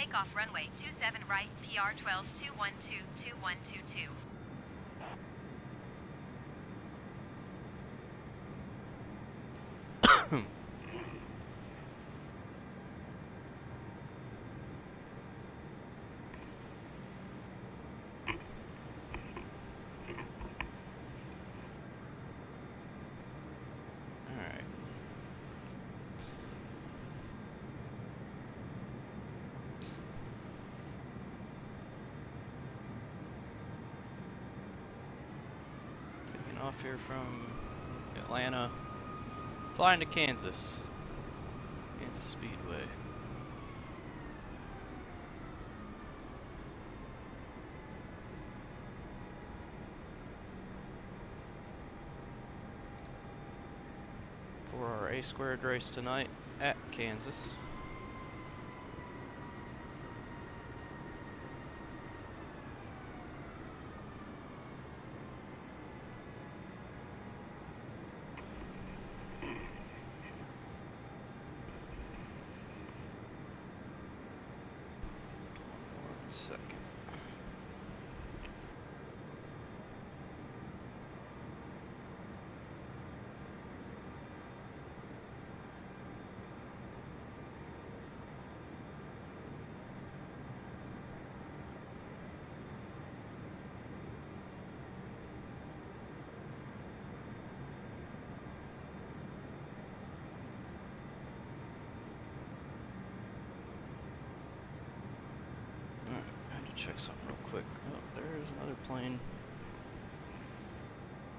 Takeoff runway 27 right, PR 12 212 2122. Off here from Atlanta, flying to Kansas Speedway. For our A² race tonight at Kansas. Check something real quick. Oh, there's another plane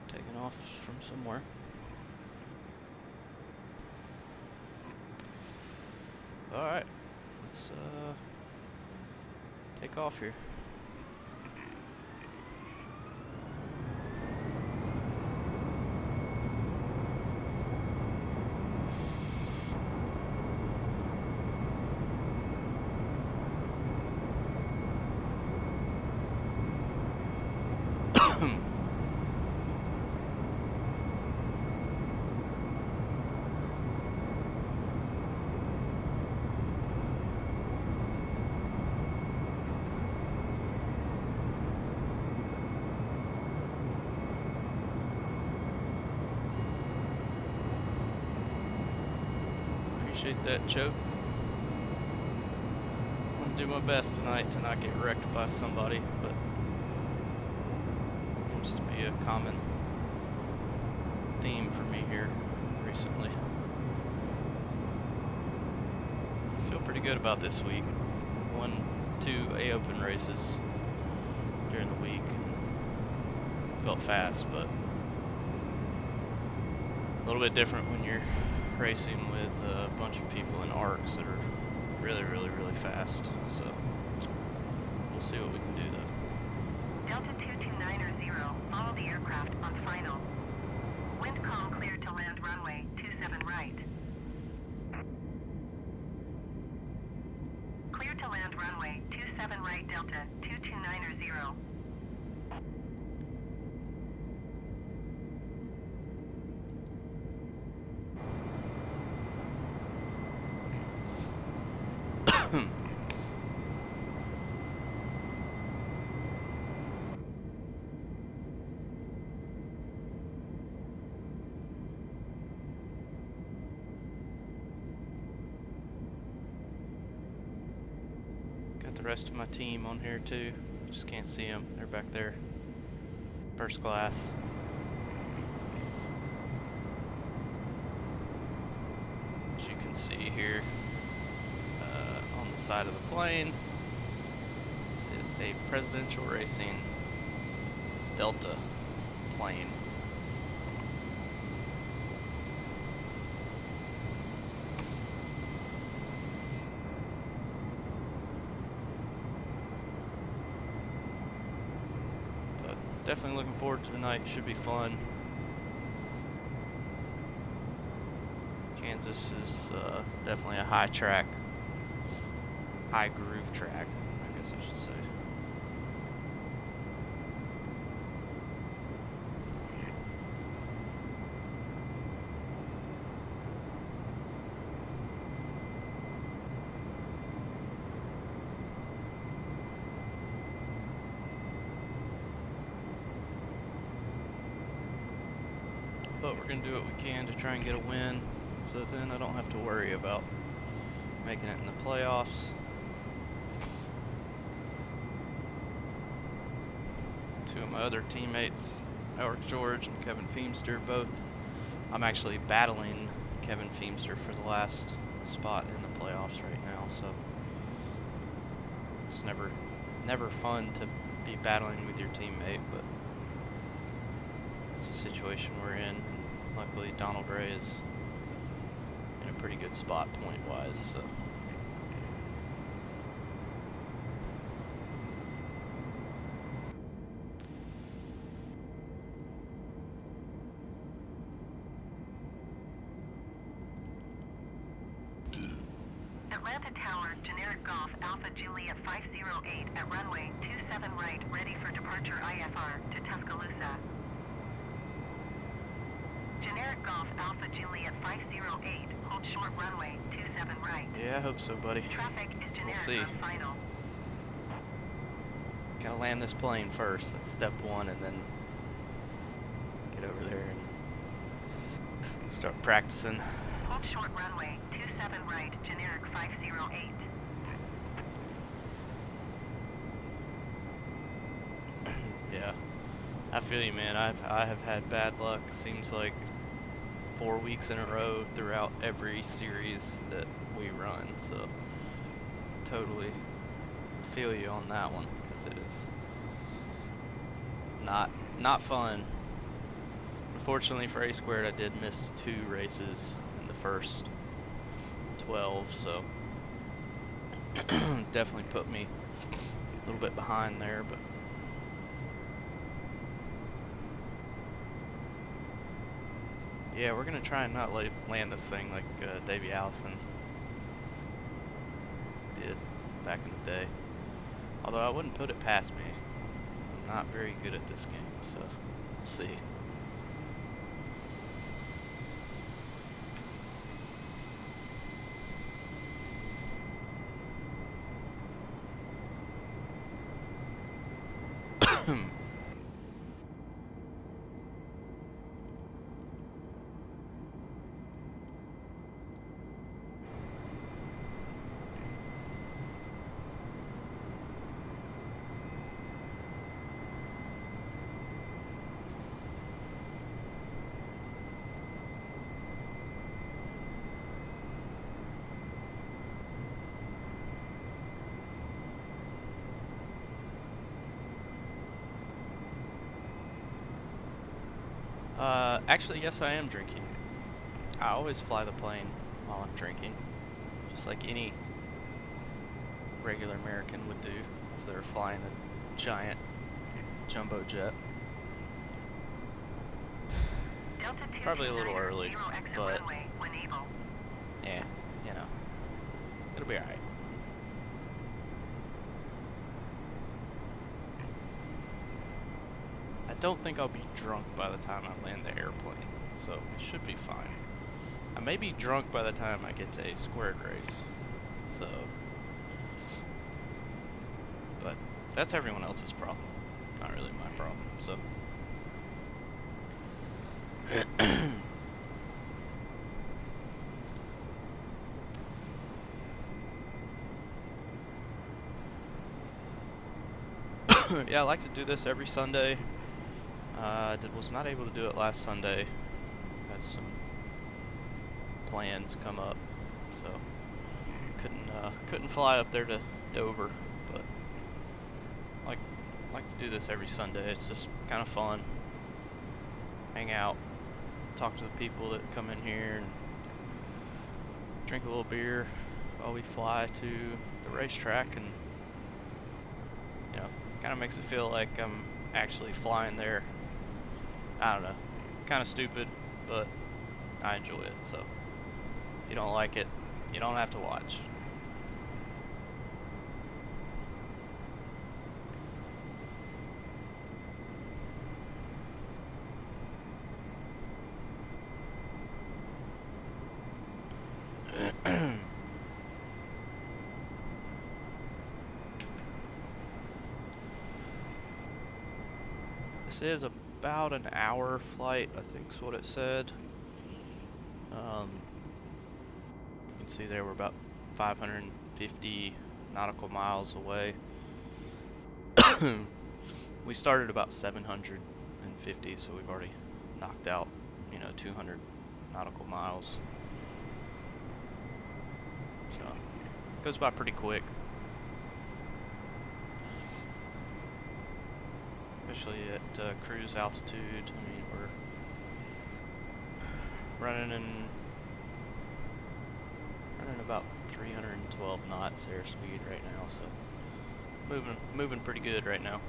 taking off from somewhere. Alright, let's take off here. Appreciate that, Choke. I'm gonna do my best tonight to not get wrecked by somebody, but it seems to be a common theme for me here recently. I feel pretty good about this week. Won 2 A-Open races during the week. Felt fast, but a little bit different when you're racing with a bunch of people in ARCS that are really fast. So we'll see what we can do though. Delta 229er 0, follow the aircraft on final. Wind calm cleared to land runway 27 right. Clear to land runway 27 right Delta 229er 0. The rest of my team on here too. Just can't see them. They're back there. First class. As you can see here, on the side of the plane, this is a Presidential Racing Delta plane. Definitely looking forward to tonight. Should be fun. Kansas is definitely a high track, high groove track, I guess I should say. but we're gonna do what we can to try and get a win, so then I don't have to worry about making it in the playoffs. Two of my other teammates, ARCS George and Kevin Feemster, both. I'm actually battling Kevin Feemster for the last spot in the playoffs right now, so it's never fun to be battling with your teammate, but it's the situation we're in. And luckily Donald Ray is in a pretty good spot point wise, so Atlanta Tower, generic Golf, Alpha Juliet 508 at runway 27 right, ready for departure IFR to Tuscaloosa. Generic Golf, Alpha Juliet 508, hold short runway 27 right. yeah, I hope so, buddy. Traffic is generic see. on final. Gotta land this plane first, that's step one, and then get over there and start practicing. Hold short runway 27 right, generic 508. Yeah, I feel you, man. I have had bad luck. Seems like 4 weeks in a row throughout every series that we run. So totally feel you on that one, because it is not fun. Unfortunately for A Squared, I did miss 2 races in the first 12, so definitely put me a little bit behind there, but yeah, we're gonna try and not land this thing like Davey Allison did back in the day. Although I wouldn't put it past me. I'm not very good at this game, so we'll see. Actually, yes, I am drinking. I always fly the plane while I'm drinking, just like any regular American would do, as they're flying a giant jumbo jet. Delta 2 Probably a little early, zero exit but runway when able. yeah, you know, it'll be alright. I don't think I'll be drunk by the time I land the airplane, so it should be fine. I may be drunk by the time I get to A Squared race, so, but that's everyone else's problem, not really my problem, so. Yeah, I like to do this every Sunday. Was not able to do it last Sunday. Had some plans come up, so couldn't fly up there to Dover. But like to do this every Sunday. It's just kind of fun. Hang out, talk to the people that come in here, and drink a little beer while we fly to the racetrack, and you know, kind of makes it feel like I'm actually flying there. I don't know, kind of stupid, but I enjoy it. So if you don't like it, you don't have to watch. This is a about an hour flight, I think's what it said. You can see there we're about 550 nautical miles away. We started about 750, so we've already knocked out, 200 nautical miles. So it goes by pretty quick, especially at cruise altitude. I mean, we're running about 312 knots airspeed right now, so moving pretty good right now.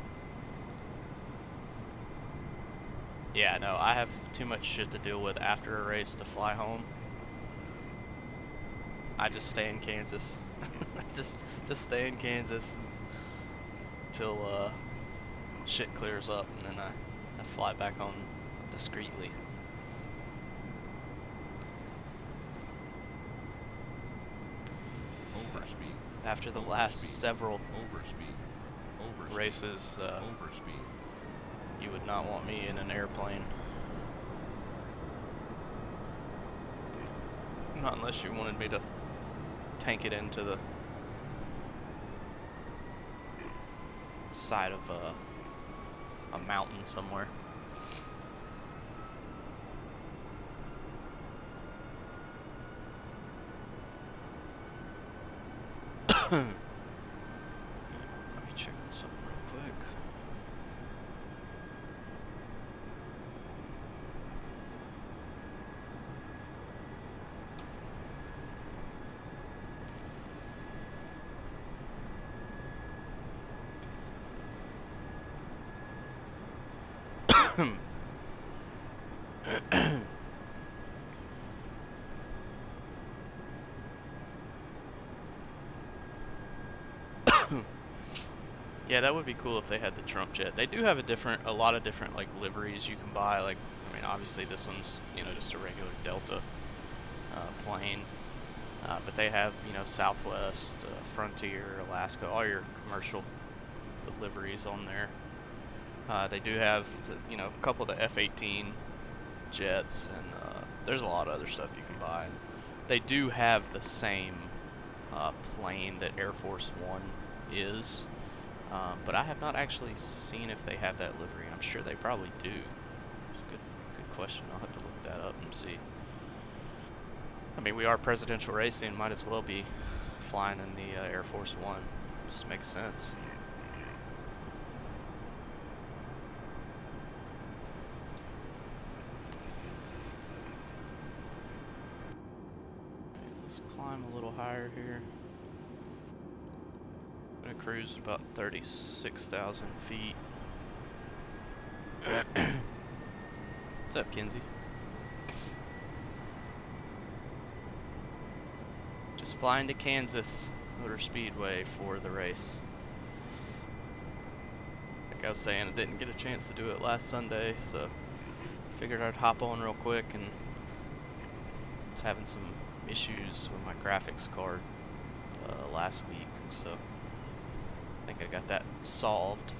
Yeah, no, I have too much shit to deal with after a race to fly home. I just stay in Kansas. just stay in Kansas until shit clears up, and then I fly back home discreetly. Overspeed. After the last several races, you would not want me in an airplane. Not unless you wanted me to tank it into the side of a mountain somewhere. Let me check on something real quick. Yeah, that would be cool if they had the Trump jet. They do have a lot of different like liveries you can buy. Like, I mean, obviously this one's just a regular Delta plane, but they have Southwest, Frontier, Alaska, all your commercial liveries on there. They do have a couple of the F-18 jets, and there's a lot of other stuff you can buy. And they do have the same plane that Air Force One is. But I have not actually seen if they have that livery. I'm sure they probably do. It's a good question. I'll have to look that up and see. I mean, we are presidential racing. Might as well be flying in the Air Force One. Just makes sense. Let's climb a little higher here. Gonna cruise about 36,000 feet. What's up, Kinsey? Just flying to Kansas Motor Speedway for the race. Like I was saying, I didn't get a chance to do it last Sunday, so figured I'd hop on real quick, and was having some issues with my graphics card last week, so I think I got that solved.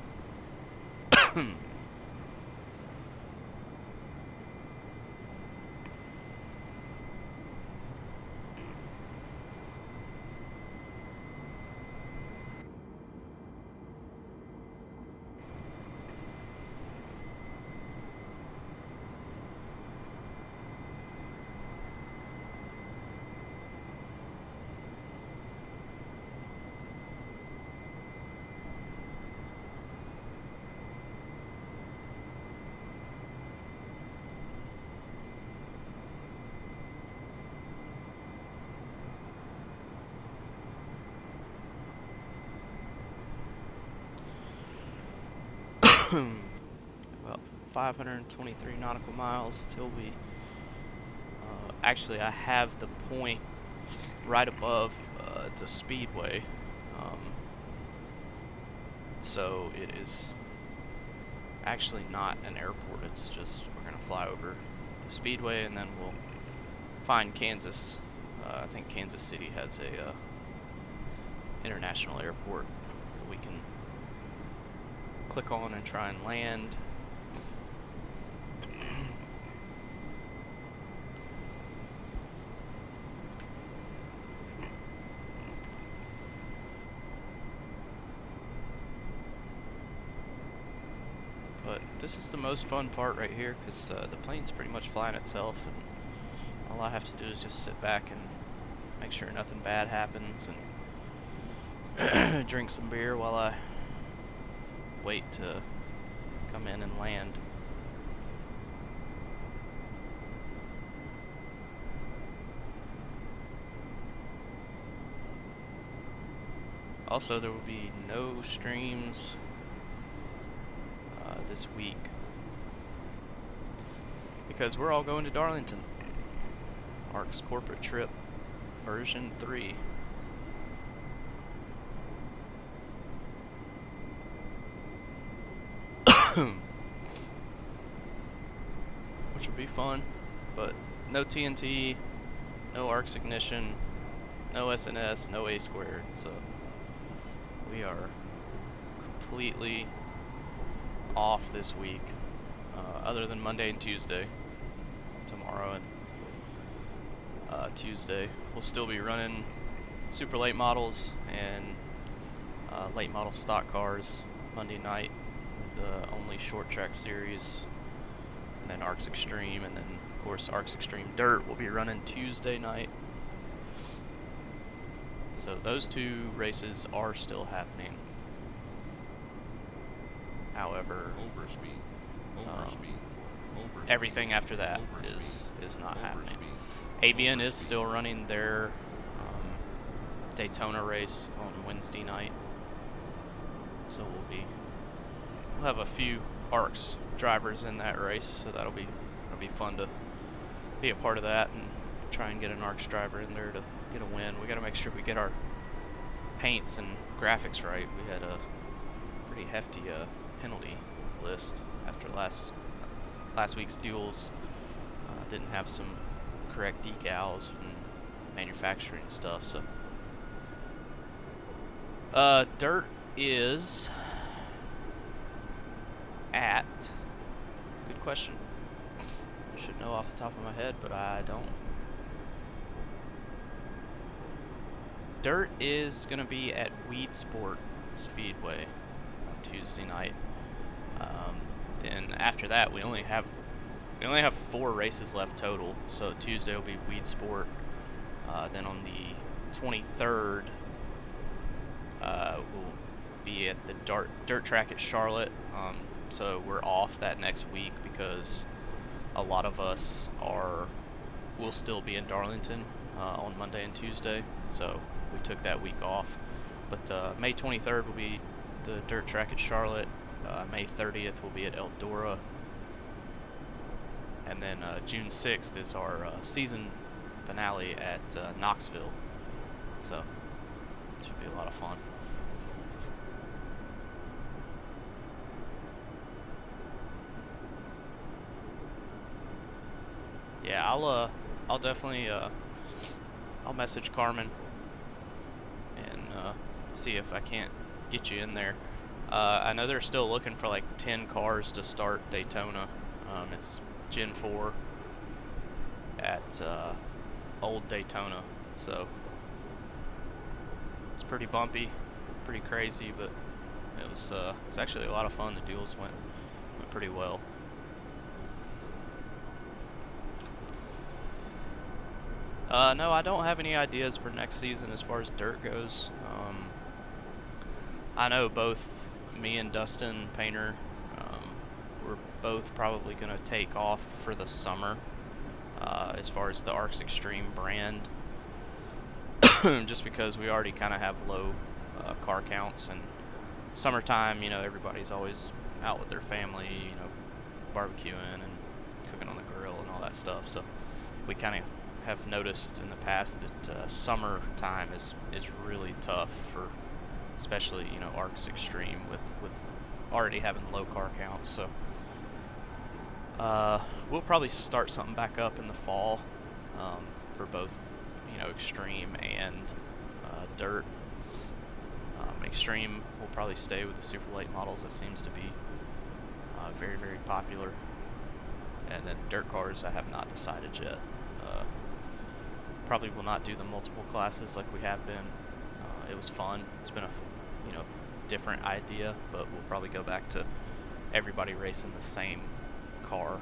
About 523 nautical miles till we actually I have the point right above the speedway, so it is actually not an airport. It's just we're gonna fly over the speedway and then we'll find Kansas. I think Kansas City has a international airport that we can click on and try and land. But this is the most fun part right here, because the plane's pretty much flying itself, and all I have to do is just sit back and make sure nothing bad happens, and drink some beer while I wait to come in and land. Also, there will be no streams this week because we're all going to Darlington. ARCS corporate trip version 3. Which will be fun, but no TNT, no ARCS ignition, no SNS, no A squared, so we are completely off this week, other than Monday and Tuesday. Tomorrow and Tuesday we'll still be running super late models and late model stock cars Monday night, the only short track series, and then ARCS Extreme, and then of course ARCS Extreme Dirt will be running Tuesday night. So those two races are still happening. However, everything after that is not happening. ABN is still running their Daytona race on Wednesday night, so we'll have a few ARCS drivers in that race, so that'll be fun to be a part of that and try and get an ARCS driver in there to get a win. We got to make sure we get our paints and graphics right. We had a pretty hefty penalty list after last week's duels. Didn't have some correct decals and manufacturing stuff, so dirt is at, it's a good question, I should know off the top of my head, but I don't. Dirt is gonna be at Weed Sport Speedway on Tuesday night. Then after that we only have 4 races left total, so Tuesday will be Weed Sport, then on the 23rd we'll be at the dirt track at Charlotte, so we're off that next week because a lot of us will still be in Darlington on Monday and Tuesday, so we took that week off. But May 23rd will be the dirt track at Charlotte, May 30th will be at Eldora, and then June 6th is our season finale at Knoxville, so it should be a lot of fun. Yeah, I'll definitely I'll message Carmen and see if I can't get you in there. I know they're still looking for like 10 cars to start Daytona. It's Gen 4 at Old Daytona, so it's pretty bumpy, pretty crazy, but it was actually a lot of fun. The duels went pretty well. No, I don't have any ideas for next season as far as dirt goes. I know both me and Dustin Painter, we're both probably going to take off for the summer as far as the ARCS Extreme brand, just because we already kind of have low car counts, and summertime, you know, everybody's always out with their family, you know, barbecuing and cooking on the grill and all that stuff, so we kind of have noticed in the past that summertime is really tough for, especially, you know, ARCS Extreme with already having low car counts. So we'll probably start something back up in the fall for both, you know, Extreme and dirt. Extreme will probably stay with the super late models. That seems to be very, very popular. And then dirt cars, I have not decided yet. Probably will not do the multiple classes like we have been. It was fun. It's been a, you know, different idea, but we'll probably go back to everybody racing the same car,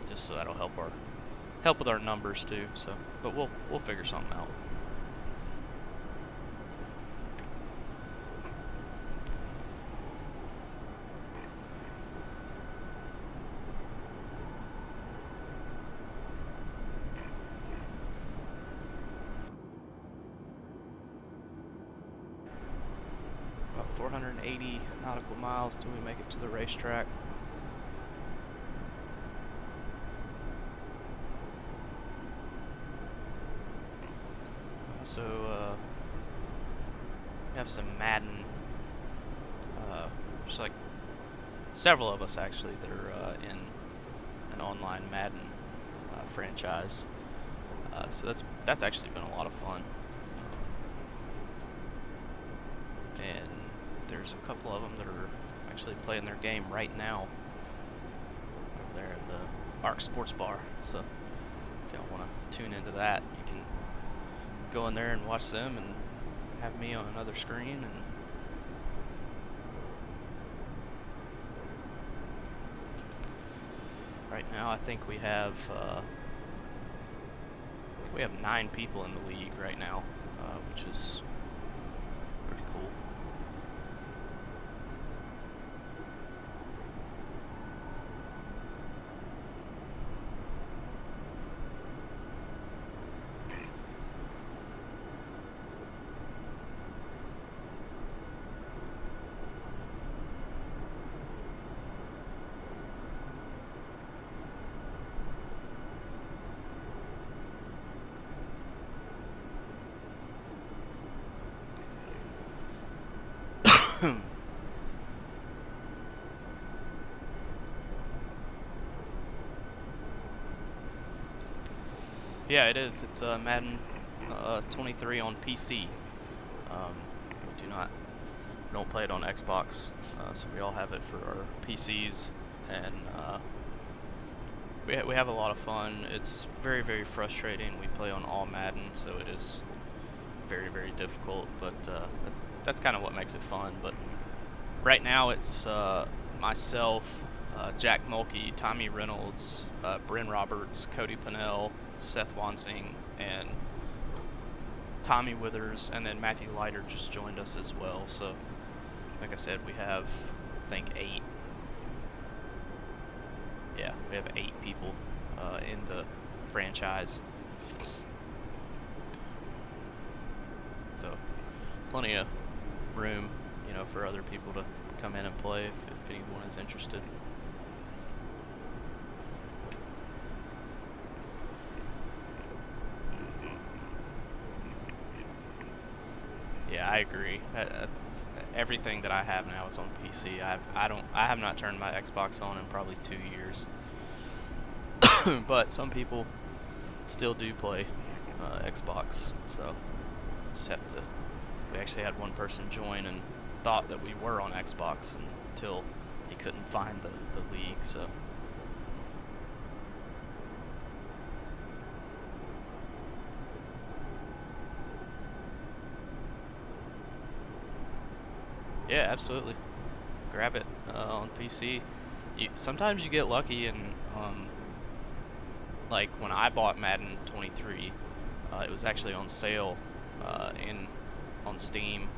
just so that'll help with our numbers too. So, but we'll figure something out. About 480 nautical miles till we make it to the racetrack. So we have some Madden, just like several of us actually that are in an online Madden franchise. So that's actually been a lot of fun. And there's a couple of them that are actually playing their game right now over there in the ARCS Sports Bar. So if y'all want to tune into that, you can go in there and watch them and have me on another screen. And right now I think we have 9 people in the league right now, which is pretty cool. Yeah, it is. It's Madden 23 on PC. We don't play it on Xbox, so we all have it for our PCs, and we have a lot of fun. It's very, very frustrating. We play on all Madden, so it is very, very difficult, but that's kind of what makes it fun. But right now it's myself, Jack Mulkey, Tommy Reynolds, Bryn Roberts, Cody Pennell, Seth Wansing, and Tommy Withers, and then Matthew Leiter just joined us as well. So like I said, we have, I think, 8. Yeah, we have 8 people in the franchise. So plenty of room, you know, for other people to come in and play if anyone is interested. Yeah, I agree. Everything that I have now is on PC. I have not turned my Xbox on in probably 2 years. But some people still do play Xbox, so just have to. We actually had one person join and thought that we were on Xbox until he couldn't find the league. So. Yeah, absolutely. Grab it on PC. Sometimes you get lucky, and like when I bought Madden 23, it was actually on sale on Steam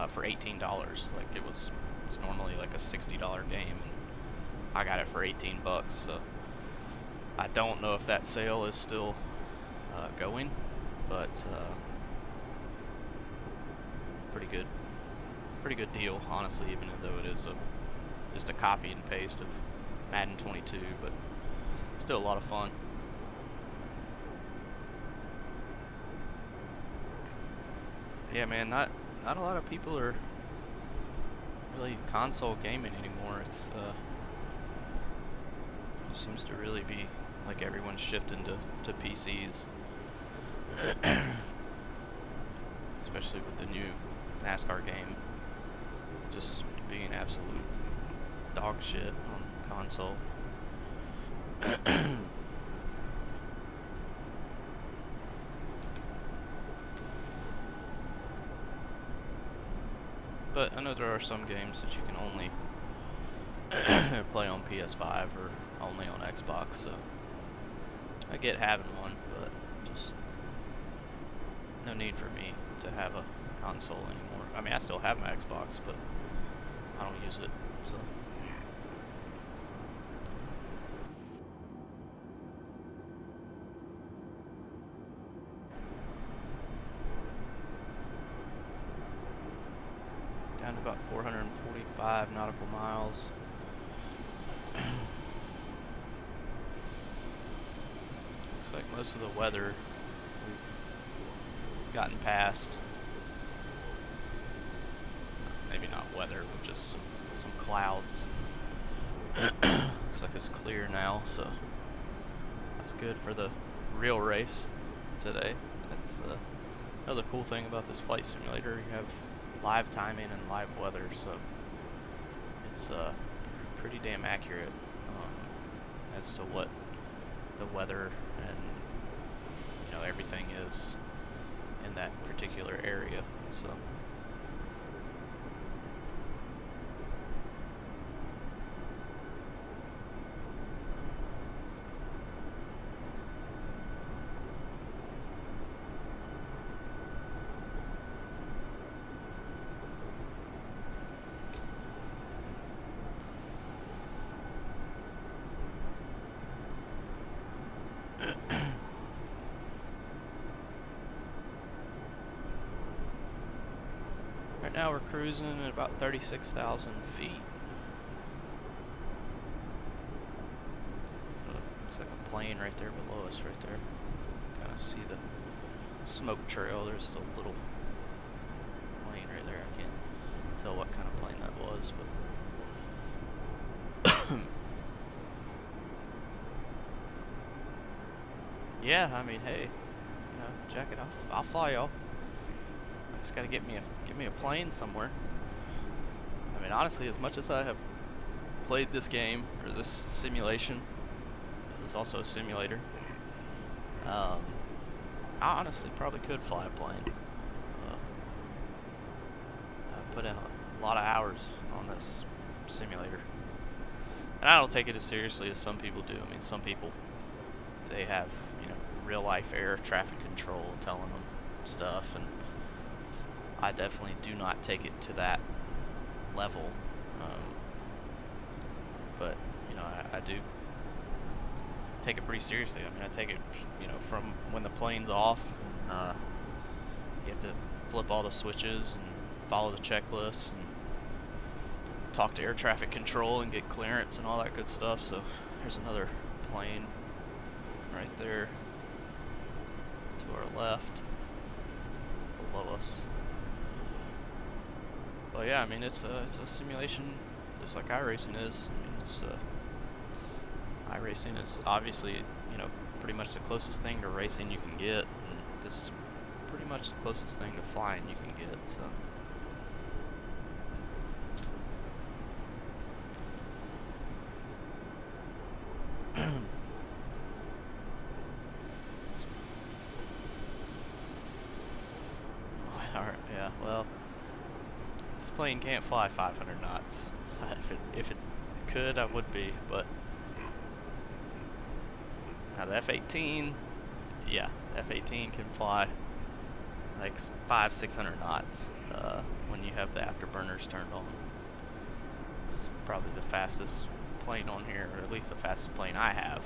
for $18. Like it's normally like a $60 game, and I got it for 18 bucks. So I don't know if that sale is still going, but pretty good deal, honestly, even though it is just a copy and paste of Madden 22, but still a lot of fun. Yeah, man, not a lot of people are really console gaming anymore. It seems to really be like everyone's shifting to PCs. Especially with the new NASCAR game just being absolute dog shit on console. But I know there are some games that you can only play on PS5 or only on Xbox, so I get having one, but just no need for me to have a console anymore. I mean, I still have my Xbox, but I don't use it, so. Down to about 445 nautical miles. Looks like most of the weather we've gotten past. Maybe not weather, but just some clouds. Looks like it's clear now, so that's good for the real race today. That's another cool thing about this flight simulator. You have live timing and live weather, so it's pretty damn accurate as to what the weather and everything is in that particular area. So. Right now we're cruising at about 36,000 feet. So looks like a plane right there below us right there. Kind of see the smoke trail. There's still a little plane right there. I can't tell what kind of plane that was, but yeah, I mean, hey, jack it off. I'll fly y'all. I just gotta get me a plane somewhere. I mean, honestly, as much as I have played this game or this simulation, this is also a simulator. I honestly probably could fly a plane. I put in a lot of hours on this simulator, and I don't take it as seriously as some people do. I mean, some people, they have real life air traffic control telling them stuff, and I definitely do not take it to that level, but I do take it pretty seriously. I mean, I take it from when the plane's off, and you have to flip all the switches and follow the checklists and talk to air traffic control and get clearance and all that good stuff. So there's another plane right there to our left below us. But yeah, I mean, it's a simulation just like iRacing is. I mean, it's iRacing is obviously pretty much the closest thing to racing you can get, and this is pretty much the closest thing to flying you can get. So. Alright, yeah, well, this plane can't fly 500 knots. If it could, I would be, but now the F-18, yeah, F-18 can fly like 500-600 knots when you have the afterburners turned on. It's probably the fastest plane on here, or at least the fastest plane I have.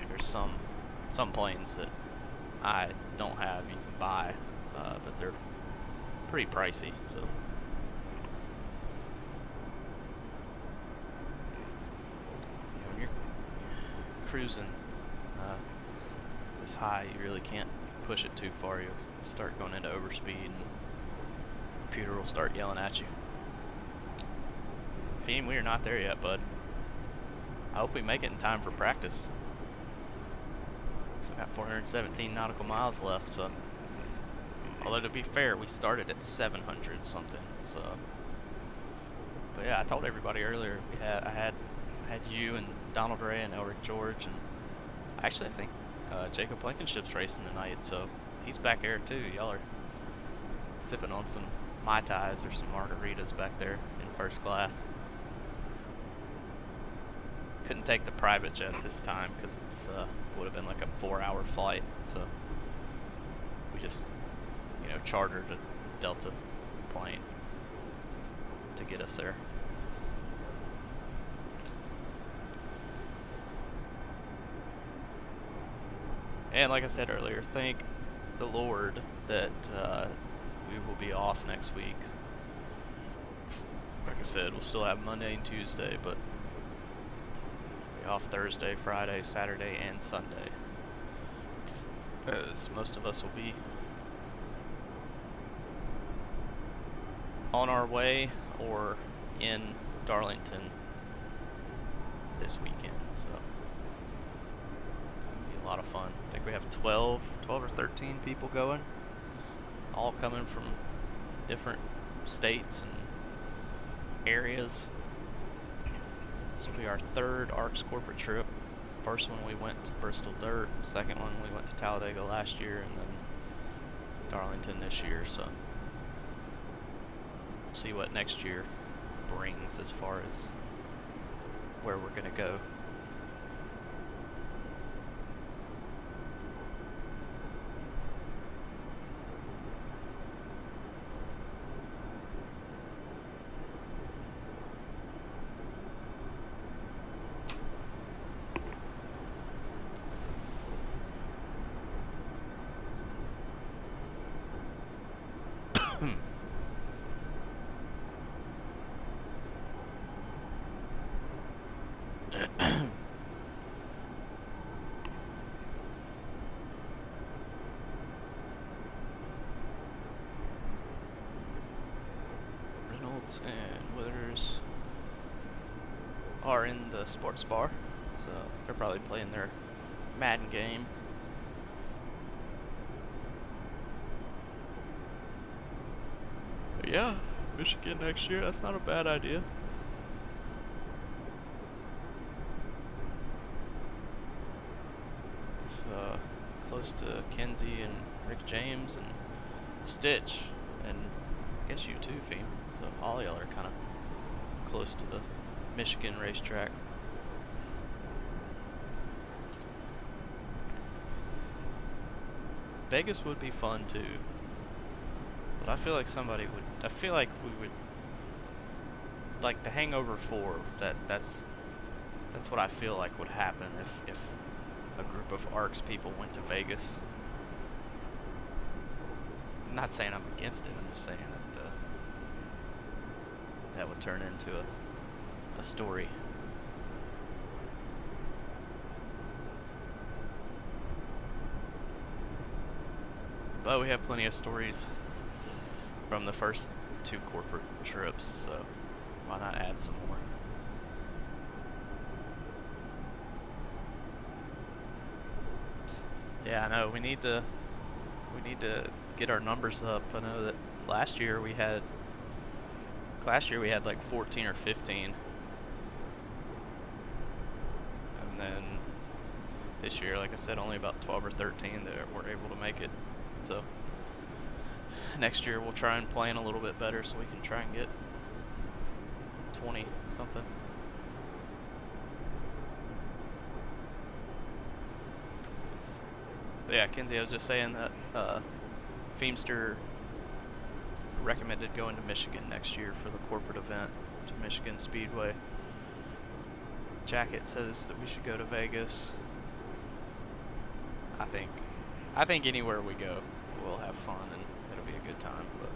There's some planes that I don't have you can buy, but they're pretty pricey. So when you're cruising this high, you really can't push it too far. You'll start going into overspeed, and the computer will start yelling at you. Fiend, we are not there yet, bud. I hope we make it in time for practice. So I got 417 nautical miles left. So, although to be fair, we started at 700 something. So, but yeah, I told everybody earlier I had you and Donald Ray and Elric George, and actually I think Jacob Blankenship's racing tonight. So he's back there too. Y'all are sipping on some Mai Tais or some margaritas back there in first class. couldn't take the private jet this time because it's would have been like a 4-hour flight. So we just, you know, chartered a Delta plane to get us there. And like I said earlier, thank the Lord that we will be off next week. Like I said, we'll still have Monday and Tuesday, but we'll be off Thursday, Friday, Saturday, and Sunday. As most of us will be on our way or in Darlington this weekend, so it'll be a lot of fun. I think we have 12 or 13 people going, all coming from different states and areas. This will be our third ARCS corporate trip. First one we went to Bristol Dirt, second one we went to Talladega last year, and then Darlington this year, so see what next year brings as far as where we're gonna go. And Withers are in the sports bar, so they're probably playing their Madden game. But yeah, Michigan next year, that's not a bad idea. It's close to Kenzie and Rick James and Stitch, and I guess you too, Feem. So all y'all are kind of close to the Michigan racetrack. Vegas would be fun too, but I feel like somebody would. I feel like we would, like the Hangover 4. That's what I feel like would happen if a group of ARCS people went to Vegas. I'm not saying I'm against it. I'm just saying that that would turn into a story. But we have plenty of stories from the first 2 corporate trips, so why not add some more? Yeah, I know we need to get our numbers up. I know that last year we had like 14 or 15, and then this year, like I said, only about 12 or 13 that were able to make it. So next year we'll try and plan a little bit better so we can try and get 20 something. But yeah, Kenzie, I was just saying that Feemster recommended going to Michigan next year for the corporate event to Michigan Speedway. Jacket says that we should go to Vegas. I think anywhere we go, we'll have fun and it'll be a good time. But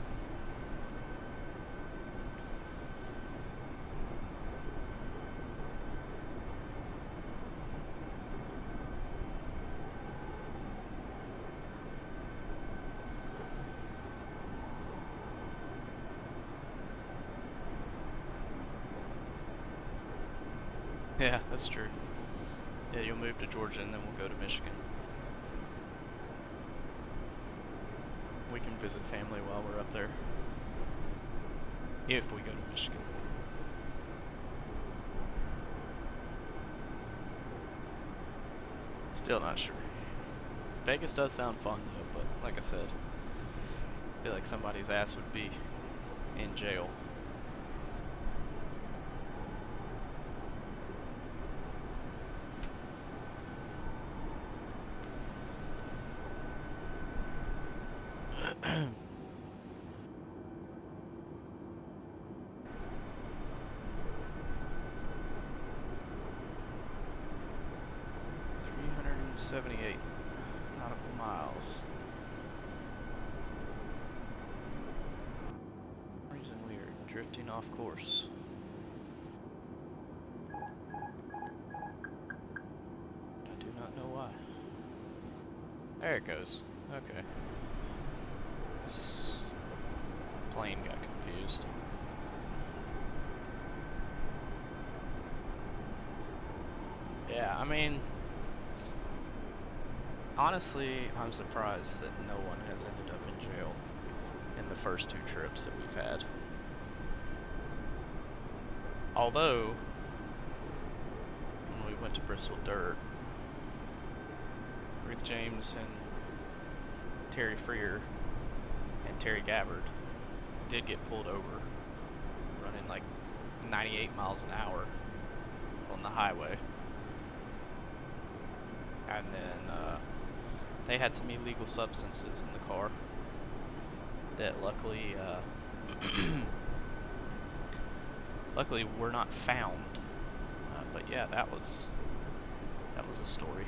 yeah, that's true. Yeah, you'll move to Georgia and then we'll go to Michigan. We can visit family while we're up there. If we go to Michigan. Still not sure. Vegas does sound fun though, but like I said, I feel like somebody's ass would be in jail. 278 nautical miles. For some reason we are drifting off course. I do not know why. There it goes. Okay. This plane got confused. Yeah, I mean, honestly, I'm surprised that no one has ended up in jail in the first 2 trips that we've had. Although, when we went to Bristol Dirt, Rick James and Terry Freer and Terry Gabbard did get pulled over running like 98 miles an hour on the highway. And then they had some illegal substances in the car that luckily luckily were not found. But yeah, that was a story.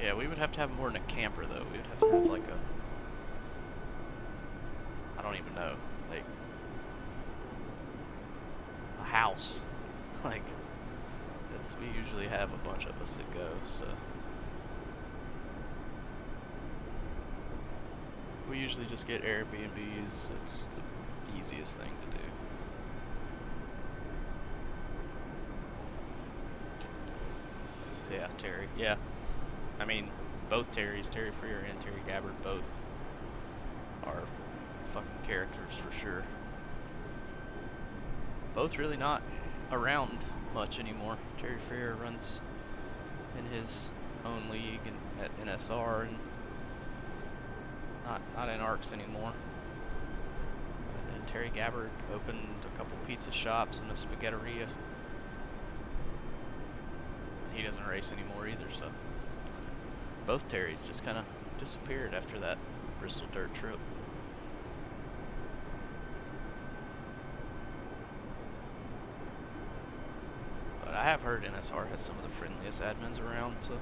Yeah, we would have to have more than a camper though. We would have to have like I don't even know, like a house. Like, because we usually have a bunch of us that go, so we usually just get Airbnbs. It's the easiest thing to do. Yeah, Terry. Yeah. I mean, both Terrys, Terry Freer and Terry Gabbard, both are fucking characters for sure. Both really not around much anymore. Terry Freer runs in his own league and at NSR and not in ARCS anymore. And then Terry Gabbard opened a couple pizza shops and a spaghetteria. He doesn't race anymore either, so both Terrys just kind of disappeared after that Bristol Dirt trip. But I have heard NSR has some of the friendliest admins around, so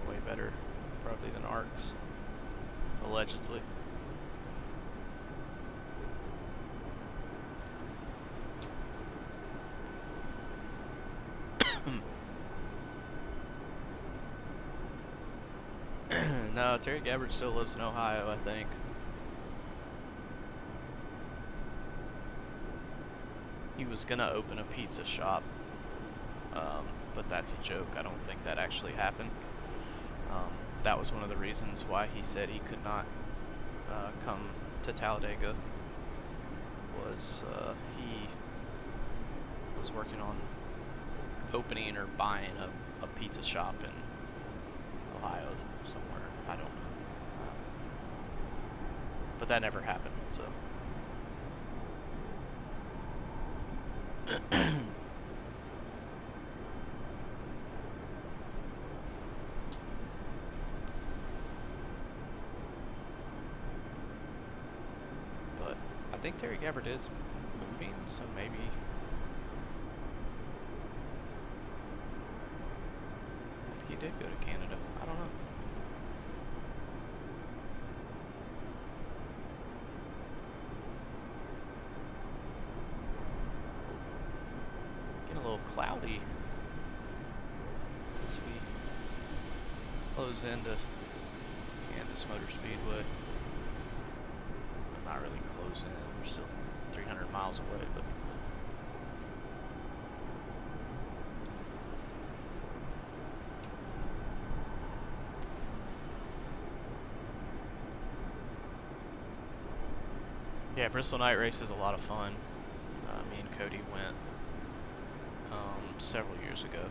way better probably than ARCS, allegedly. No, Terry Gabbard still lives in Ohio, I think. He was gonna open a pizza shop, but that's a joke. I don't think that actually happened. That was one of the reasons why he said he could not come to Talladega. Was he was working on opening or buying a pizza shop in Ohio somewhere. I don't know. But that never happened, so. But I think Terry Gabbard is moving, so maybe he did go to Canada. I don't know. Getting a little cloudy as we close into Kansas Motor Speedway. I'm not really closing in. We're still 300 miles away, but yeah, Bristol Night Race is a lot of fun. Me and Cody went several years ago,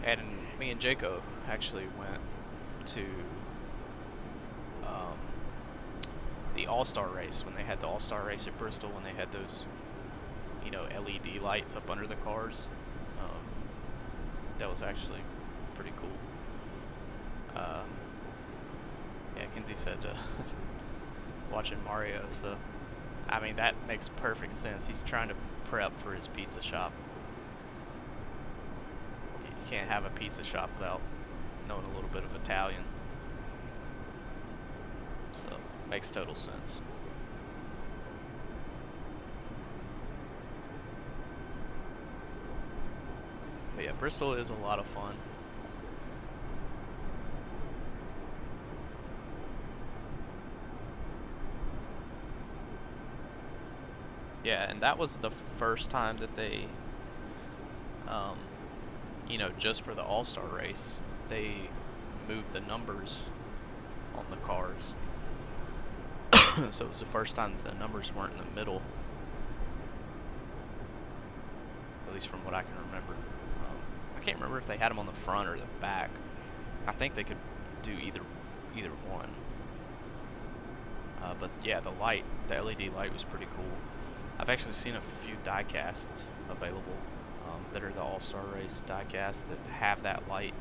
and me and Jaco actually went to the All-Star race when they had the All-Star race at Bristol, when they had those, you know, LED lights up under the cars. that was actually pretty cool. Yeah, Kinsey said watching Mario, so I mean that makes perfect sense. He's trying to prep for his pizza shop. You can't have a pizza shop without knowing a little bit of Italian, so makes total sense. But yeah, Bristol is a lot of fun. Yeah, and that was the first time that they, you know, just for the All-Star race, they moved the numbers on the cars. So it was the first time that the numbers weren't in the middle, at least from what I can remember. I can't remember if they had them on the front or the back. I think they could do either one. But yeah, the LED light was pretty cool. I've actually seen a few diecasts available that are the All-Star Race diecasts that have that light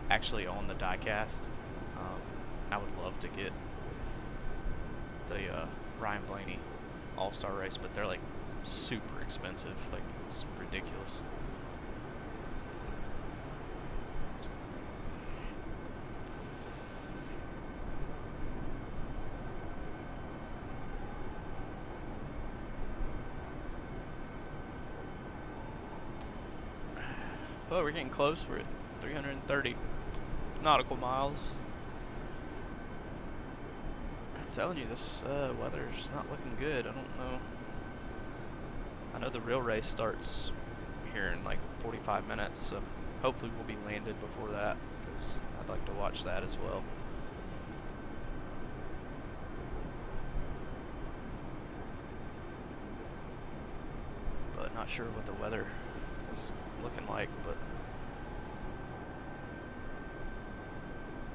actually on the diecast. I would love to get the Ryan Blaney All-Star Race, but they're like super expensive, like it's ridiculous. Well, we're getting close. We're at 330 nautical miles. I'm telling you, this weather's not looking good. I don't know. I know the real race starts here in like 45 minutes, so hopefully we'll be landed before that, because I'd like to watch that as well. But not sure what the weather is looking like, but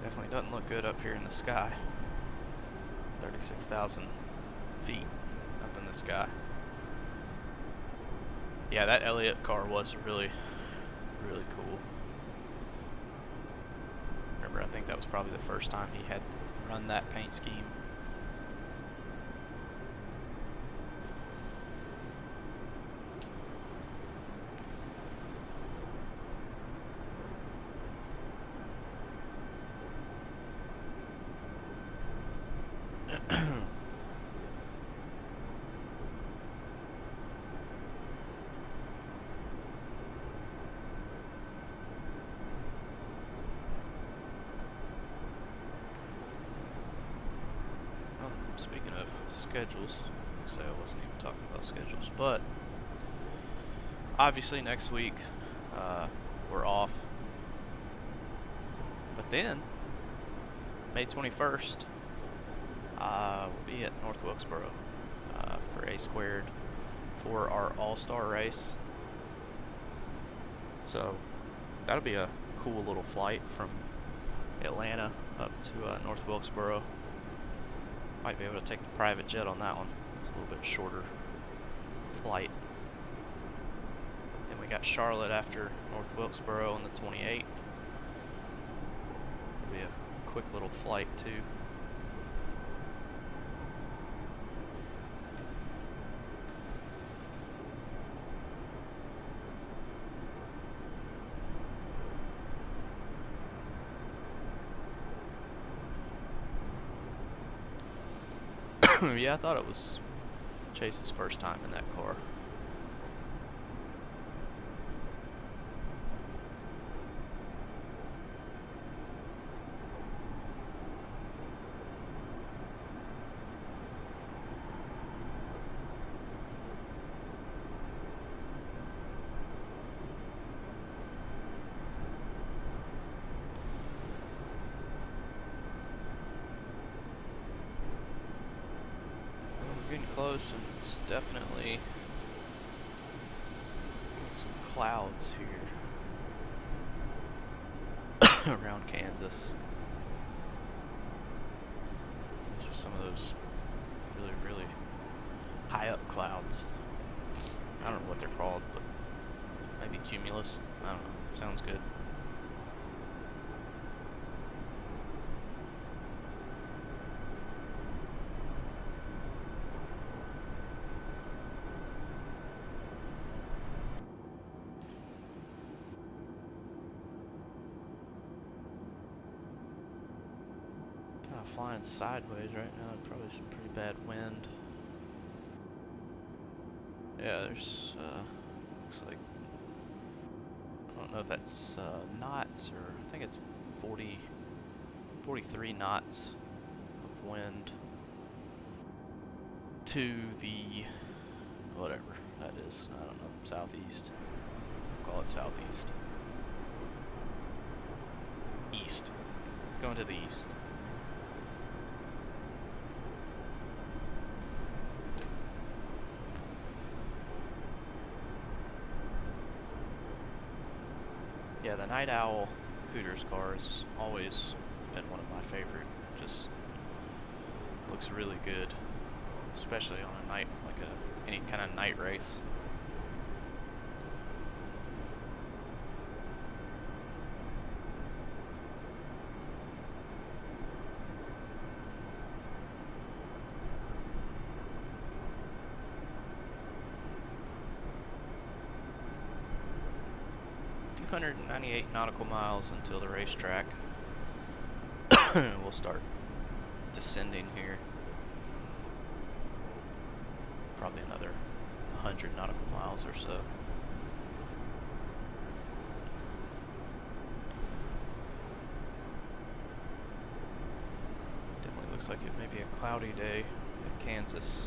definitely doesn't look good up here in the sky. 36,000 feet up in the sky. Yeah, that Elliott car was really cool. Remember, I think that was probably the first time he had run that paint scheme. Speaking of schedules, say I wasn't even talking about schedules, but obviously next week we're off. But then May 21st we'll be at North Wilkesboro for A Squared for our All-Star race. So that'll be a cool little flight from Atlanta up to North Wilkesboro. Might be able to take the private jet on that one. It's a little bit shorter flight. Then we got Charlotte after North Wilkesboro on the 28th. It'll be a quick little flight too. Yeah, I thought it was Chase's first time in that car. Getting close, and it's definitely got some clouds here around Kansas. These are some of those really high up clouds. I don't know what they're called, but maybe cumulus. I don't know. Sounds good. Kind of flying sideways right now. Probably some pretty bad wind. Yeah, there's looks like, I don't know if that's knots, or I think it's 43 knots of wind to the whatever that is. I don't know, southeast. We'll call it southeast. East. It's going to the east. Yeah, the Night Owl Hooters car has always been one of my favorite. Just looks really good, especially on a night, like any kind of night race. .298 nautical miles until the racetrack. We'll start descending here. Probably another 100 nautical miles or so. Definitely looks like it may be a cloudy day in Kansas.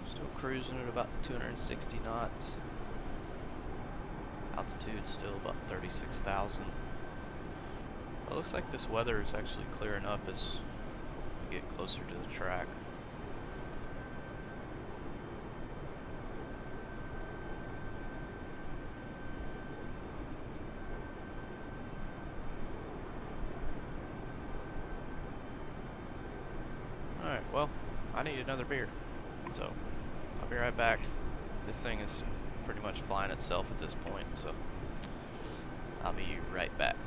Still cruising at about 260 knots. Altitude still about 36,000. It looks like this weather is actually clearing up as we get closer to the track. Alright, well, I need another beer, so I'll be right back. This thing is pretty much flying itself at this point, so I'll be right back.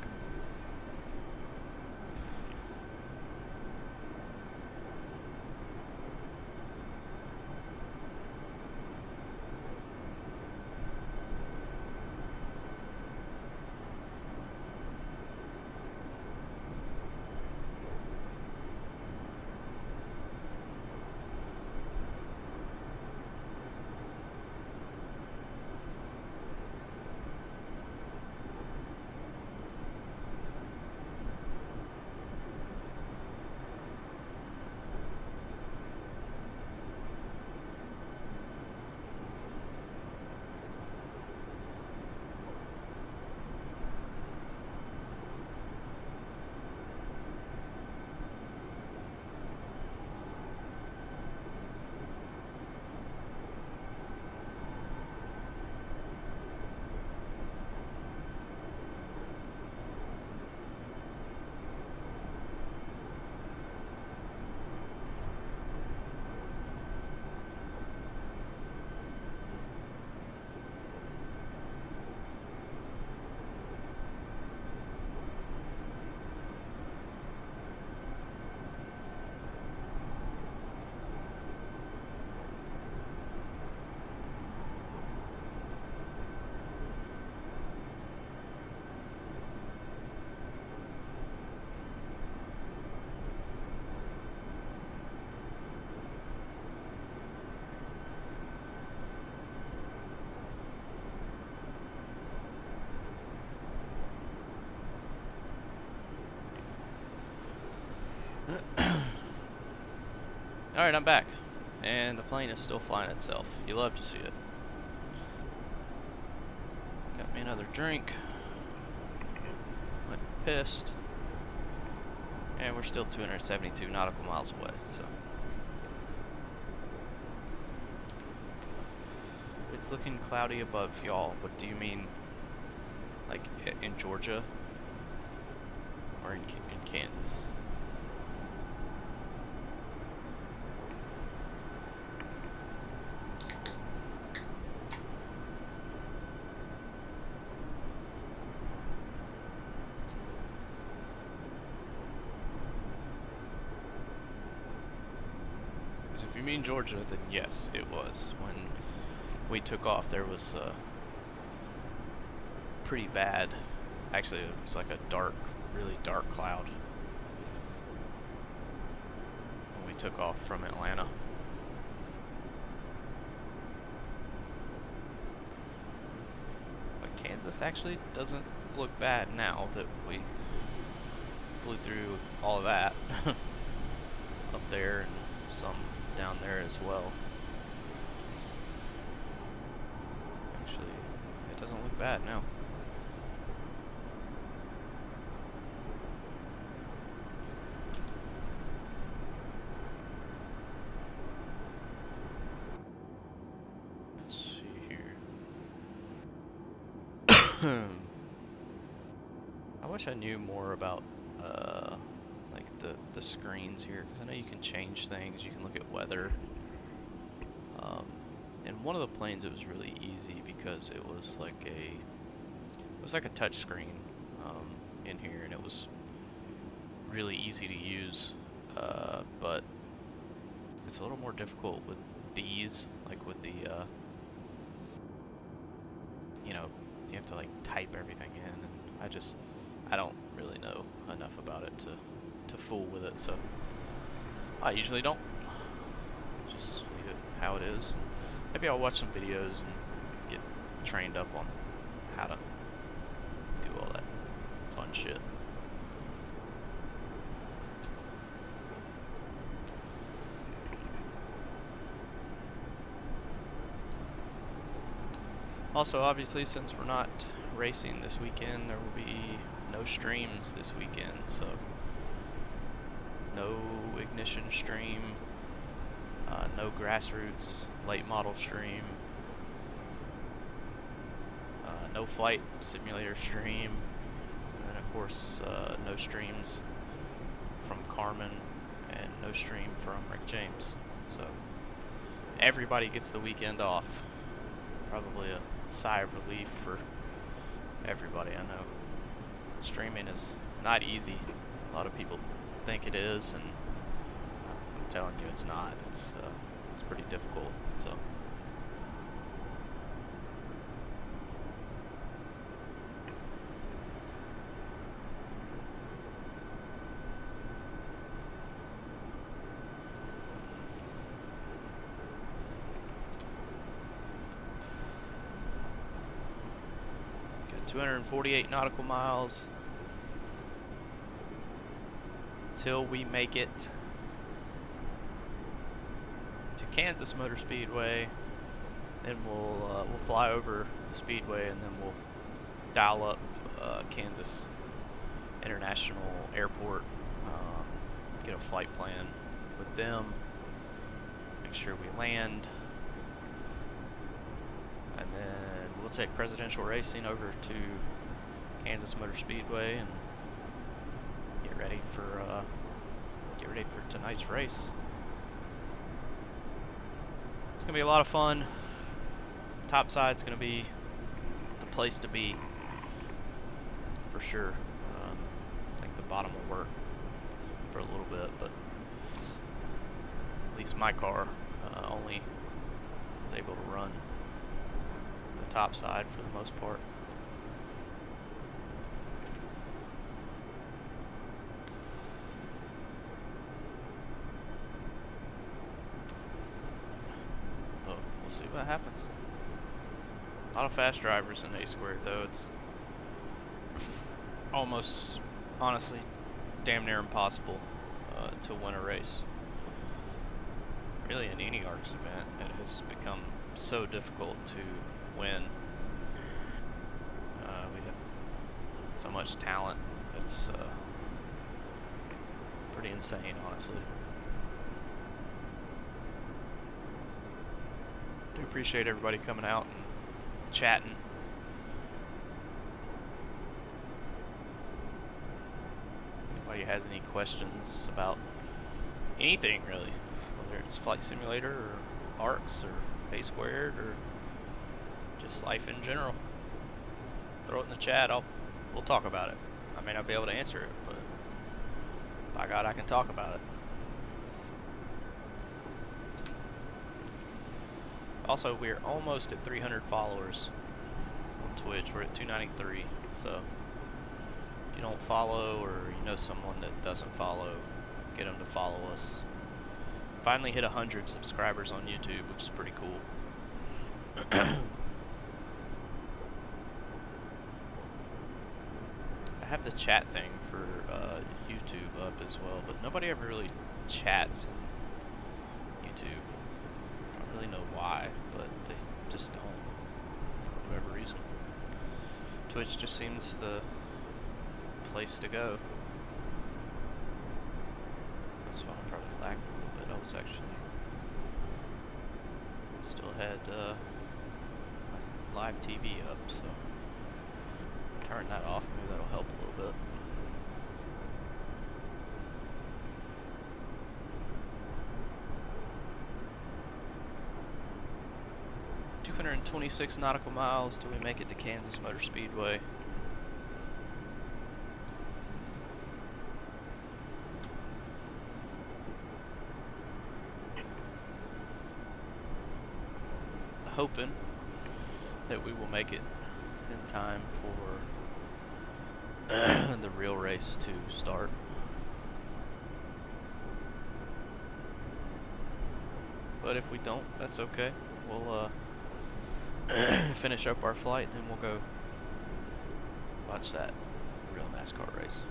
Alright, I'm back. And the plane is still flying itself. You love to see it. Got me another drink. Went and pissed. And we're still 272 nautical miles away, so. It's looking cloudy above y'all. What do you mean? Like in Georgia? Or in Kansas? If you mean Georgia, then yes, it was. When we took off, there was pretty bad. Actually, it was like a dark, really dark cloud when we took off from Atlanta. But Kansas actually doesn't look bad now that we flew through all of that up there and some down there as well. Actually, it doesn't look bad now. Let's see here. I wish I knew more about like the screens here, because I know you can change things. You can look at weather. In one of the planes, it was really easy because it was like a touch screen in here, and it was really easy to use. But it's a little more difficult with these, like with the you know, you have to like type everything in, and I don't really know enough about it to fool with it, so I usually don't. Just leave it how it is. Maybe I'll watch some videos and get trained up on how to do all that fun shit. Also, obviously, since we're not racing this weekend, there will be no streams this weekend, so no ignition stream, no grassroots late model stream, no flight simulator stream, and of course no streams from Carmen and no stream from Rick James. So everybody gets the weekend off. Probably a sigh of relief for everybody. I know streaming is not easy. A lot of people think it is, and I'm telling you it's not. It's pretty difficult. So got 248 nautical miles till we make it to Kansas Motor Speedway. Then we'll fly over the speedway, and then we'll dial up Kansas International Airport, get a flight plan with them, make sure we land, and then we'll take Presidential Racing over to Kansas Motor Speedway and get ready for tonight's race. It's gonna be a lot of fun. Topside's gonna be the place to be for sure. I think the bottom will work for a little bit, but at least my car only is able to run the top side for the most part. See what happens. A lot of fast drivers in A squared, though. It's almost, honestly, damn near impossible to win a race. really in any ARCS event, it has become so difficult to win. We have so much talent. It's pretty insane, honestly. Do appreciate everybody coming out and chatting. Anybody has any questions about anything really, whether it's Flight Simulator or ARCS or A Squared or just life in general, throw it in the chat. We'll talk about it. I may not be able to answer it, but by God, I can talk about it. Also, we're almost at 300 followers on Twitch. We're at 293, so if you don't follow or you know someone that doesn't follow, get them to follow us. Finally hit 100 subscribers on YouTube, which is pretty cool. I have the chat thing for YouTube up as well, but nobody ever really chats in YouTube. I don't really know why, but they just don't, for whatever reason. Twitch just seems the place to go. That's why I'm probably lagging a little bit. I was actually still had my live TV up, so turn that off. Maybe that'll help a little bit. $226 nautical miles till we make it to Kansas Motor Speedway. Hoping that we will make it in time for the real race to start. But if we don't, that's okay. We'll finish up our flight, then we'll go watch that real NASCAR race.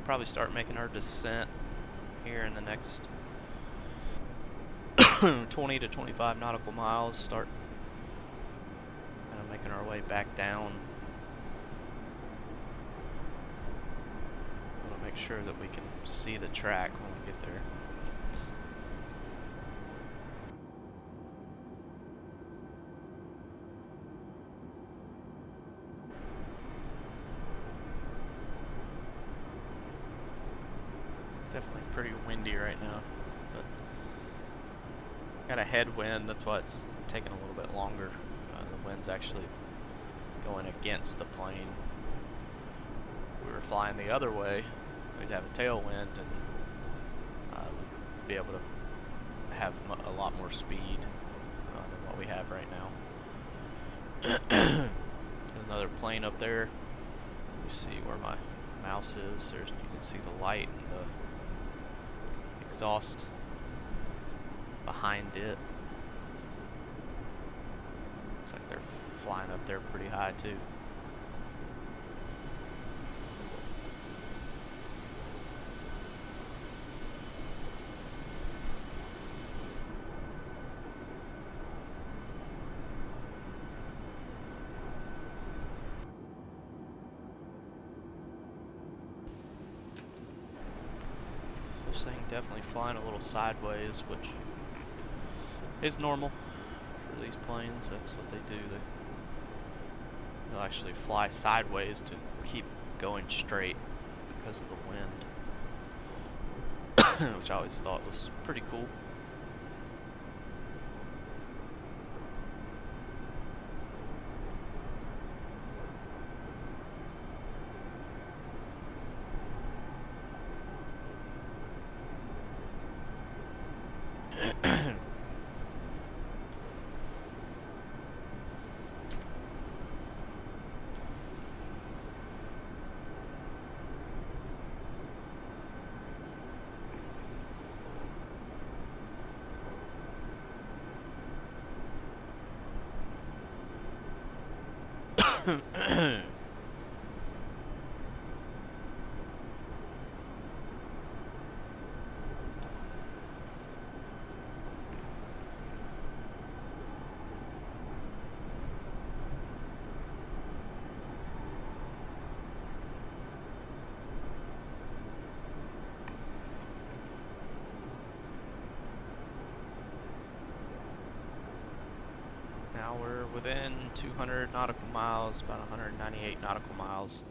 Probably start making our descent here in the next 20 to 25 nautical miles. Start kind of making our way back down. I want to make sure that we can see the track when we get there. Definitely pretty windy right now, but got a headwind, that's why it's taking a little bit longer. The wind's actually going against the plane. If we were flying the other way, we'd have a tailwind and we'd be able to have a lot more speed than what we have right now. There's another plane up there. Let me see where my mouse is. You can see the light and the exhaust behind it. Looks like they're flying up there pretty high too. This thing definitely flying a little sideways, which is normal for these planes. That's what they do. They'll actually fly sideways to keep going straight because of the wind, which I always thought was pretty cool. Now we're within 200 nautical miles, about 198 nautical miles.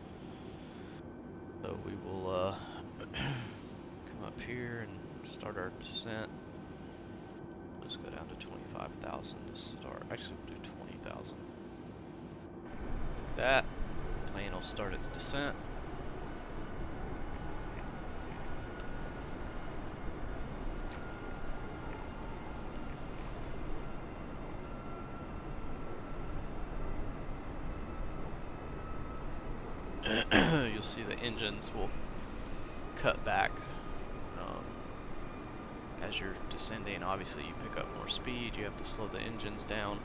So we will come up here and start our descent. Let's go down to 25,000 to start. Actually, we'll do 20,000. Like that. Plane will start its descent. You'll see the engines will cut back as you're descending. Obviously you pick up more speed, you have to slow the engines down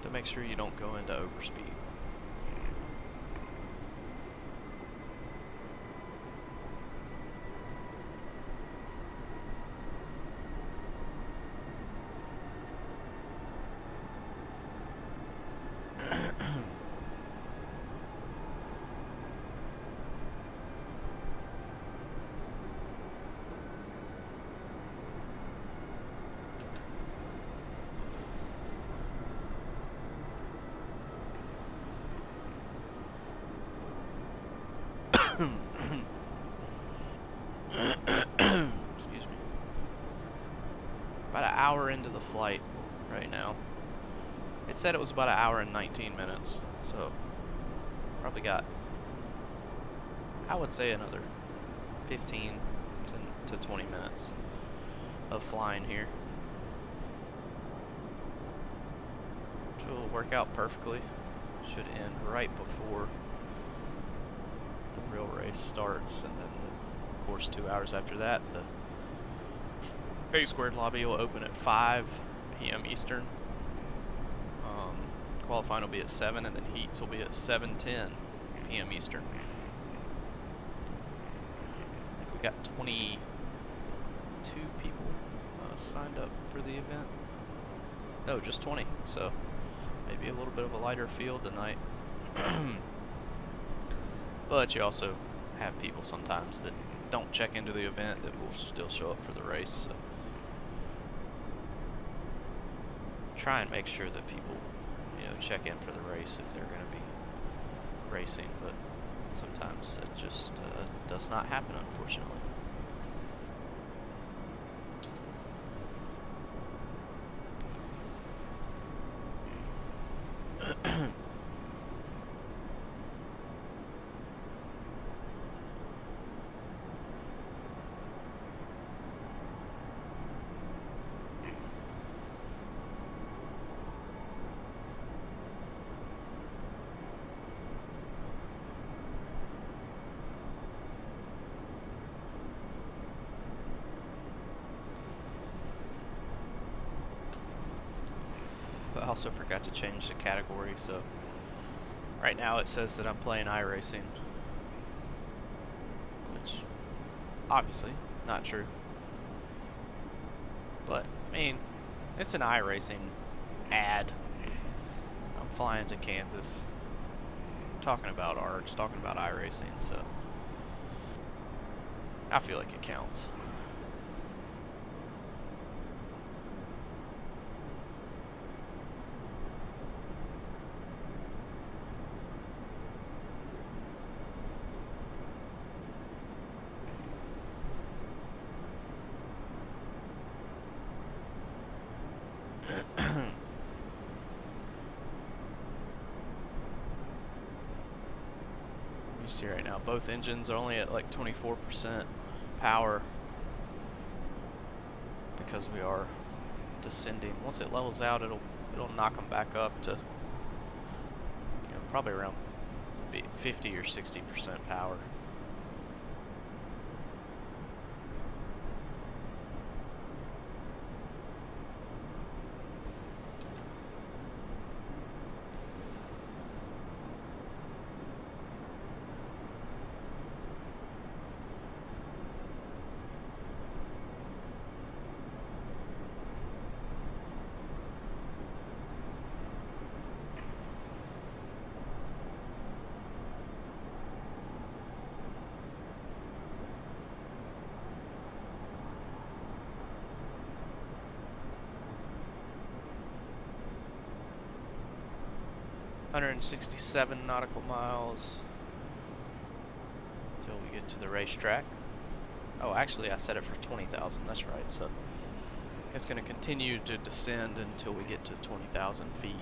to make sure you don't go into overspeed. Excuse me. About an hour into the flight right now. It said it was about an hour and 19 minutes, so probably got, I would say, another 15 to 20 minutes of flying here, which will work out perfectly. Should end right before the real race starts, and then of course 2 hours after that the A squared lobby will open at 5 p.m. Eastern. Qualifying will be at 7, and then heats will be at 7:10 p.m. Eastern. I think we got 22 people signed up for the event. No, just 20, so maybe a little bit of a lighter field tonight. But you also have people sometimes that don't check into the event that will still show up for the race. So try and make sure that people, check in for the race if they're going to be racing, but sometimes it just does not happen, unfortunately. I also forgot to change the category, so right now it says that I'm playing iRacing, which obviously not true, but I mean, it's an iRacing ad. I'm flying to Kansas, talking about ARCS, talking about iRacing, so I feel like it counts. You see right now, both engines are only at like 24% power because we are descending. Once it levels out, it'll knock them back up to probably around 50 or 60% power. 167 nautical miles until we get to the racetrack. Oh, actually, I set it for 20,000. That's right. So it's going to continue to descend until we get to 20,000 feet.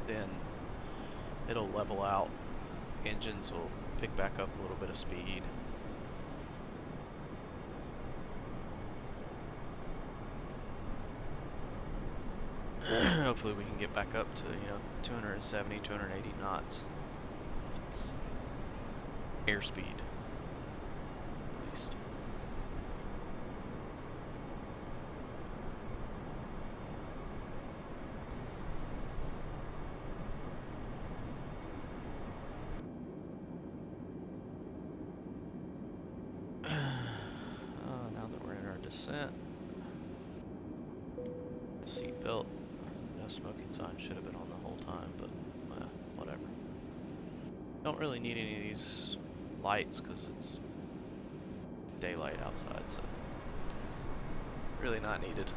Then it'll level out. Engines will pick back up a little bit of speed. Hopefully we can get back up to, 270, 280 knots airspeed, at least. Now that we're in our descent, seatbelt. No smoking sign should have been on the whole time, but whatever. Don't really need any of these lights because it's daylight outside, so really not needed.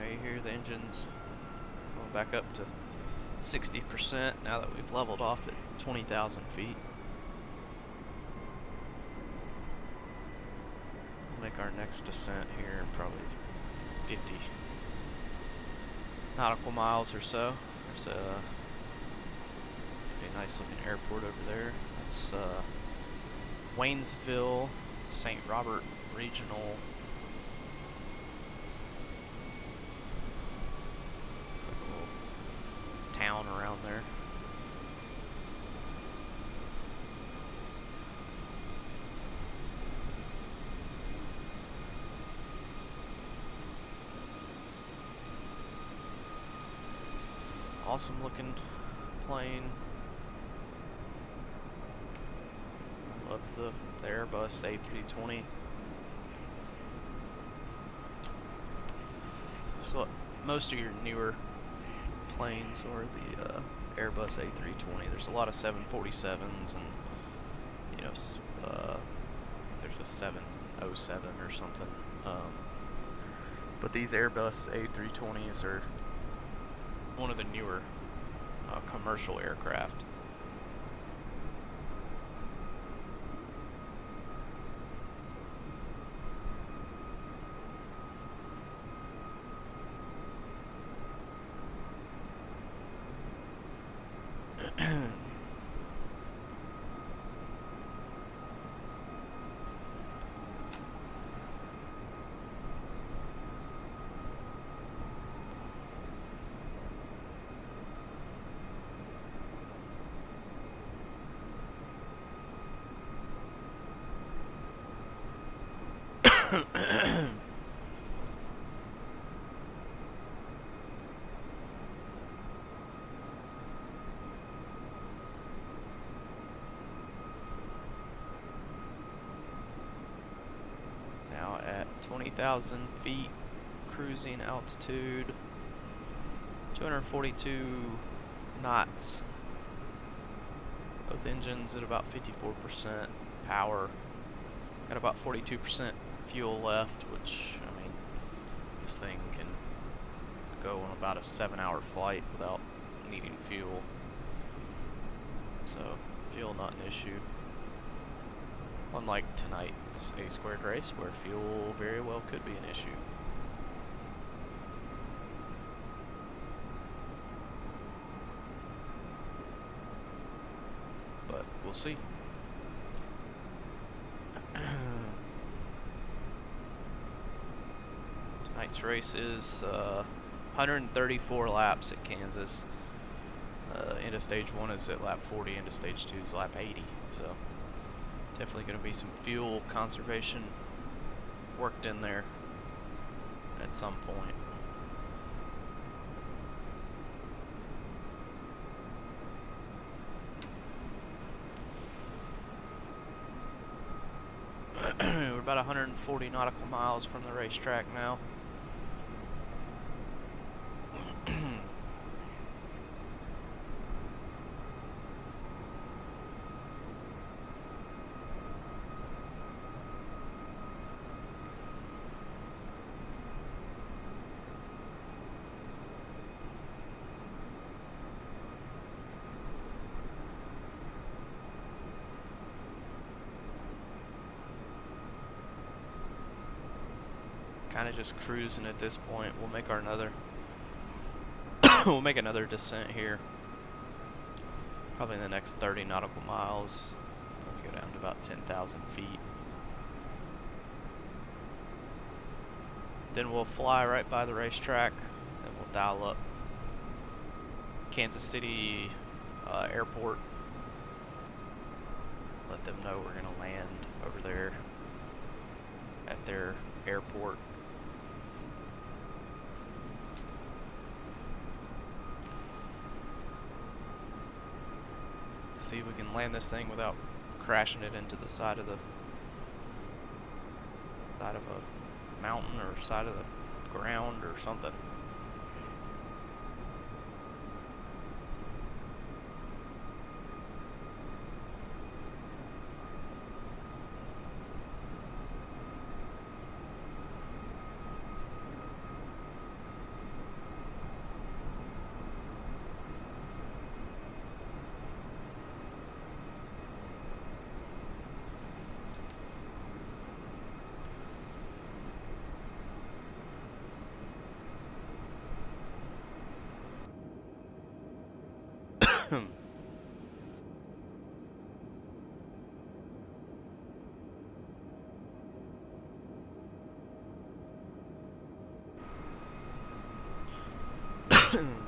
You hear the engines going back up to 60% now that we've leveled off at 20,000 feet. We'll make our next descent here in probably 50 nautical miles or so. There's a pretty nice looking airport over there. That's Waynesville, St. Robert Regional. Town around there. Awesome looking plane. I love the Airbus A320. So most of your newer planes or the Airbus A320. There's a lot of 747s and there's a 707 or something. But these Airbus A320s are one of the newer commercial aircraft. Now at 20,000 feet, cruising altitude, 242 knots. Both engines at about 54% power. Got about 42% fuel left, which, I mean, this thing can go on about a 7-hour flight without needing fuel. So, fuel not an issue. Unlike tonight's A² race, where fuel very well could be an issue. But we'll see. Tonight's race is 134 laps at Kansas. End of stage 1 is at lap 40, end of stage 2 is lap 80. So definitely going to be some fuel conservation worked in there at some point. about 140 nautical miles from the racetrack now. Kind of just cruising at this point. We'll make we'll make another descent here. Probably in the next 30 nautical miles. We'll go down to about 10,000 feet. Then we'll fly right by the racetrack. Then we'll dial up Kansas City Airport. Let them know we're gonna land over there at their airport. See if we can land this thing without crashing it into the side of a mountain or side of the ground or something.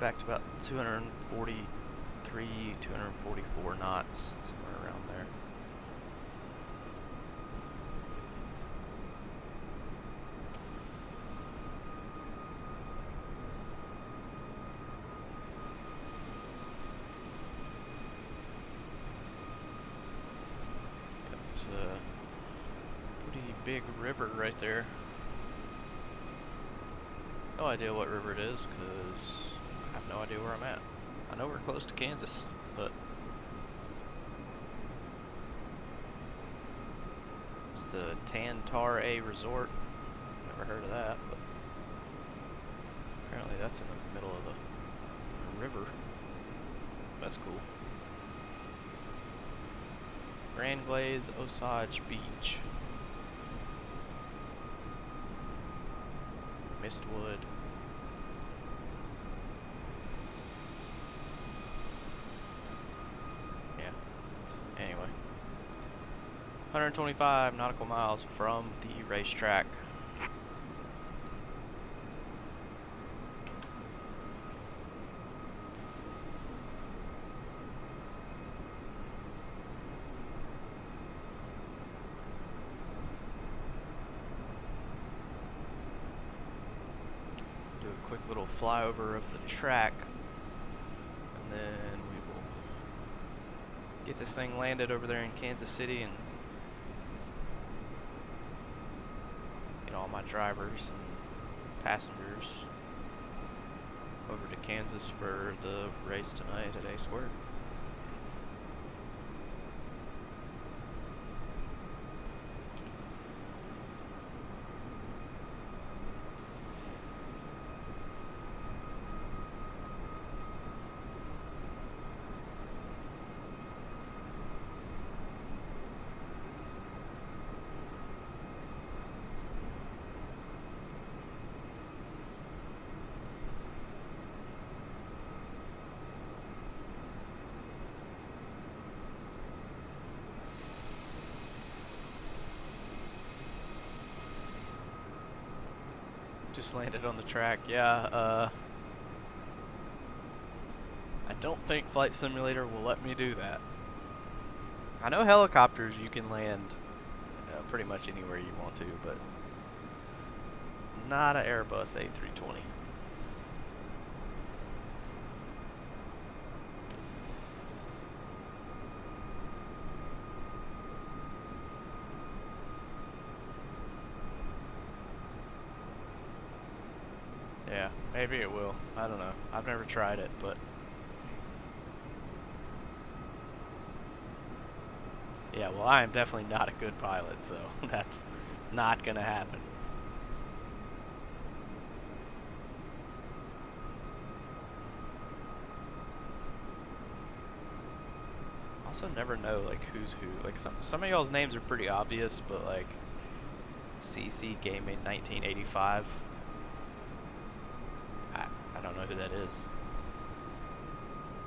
Back to about 243, 244 knots, somewhere around there. Got a pretty big river right there. No idea what river it is, because I have no idea where I'm at. I know we're close to Kansas, but it's the Tantar A Resort. Never heard of that, but apparently that's in the middle of the river. That's cool. Grand Glaze Osage Beach. Mistwood. Anyway, 125 nautical miles from the racetrack. Do a quick little flyover of the track, and then get this thing landed over there in Kansas City and get all my drivers and passengers over to Kansas for the race tonight at A Squared. Just landed on the track. Yeah, I don't think Flight Simulator will let me do that. I know helicopters you can land pretty much anywhere you want to, but not an Airbus A320. Maybe it will. I don't know. I've never tried it, but yeah, well, I am definitely not a good pilot, so that's not gonna happen. Also never know like who's who. Like some of y'all's names are pretty obvious, but like CC Gaming 1985. I don't know who that is.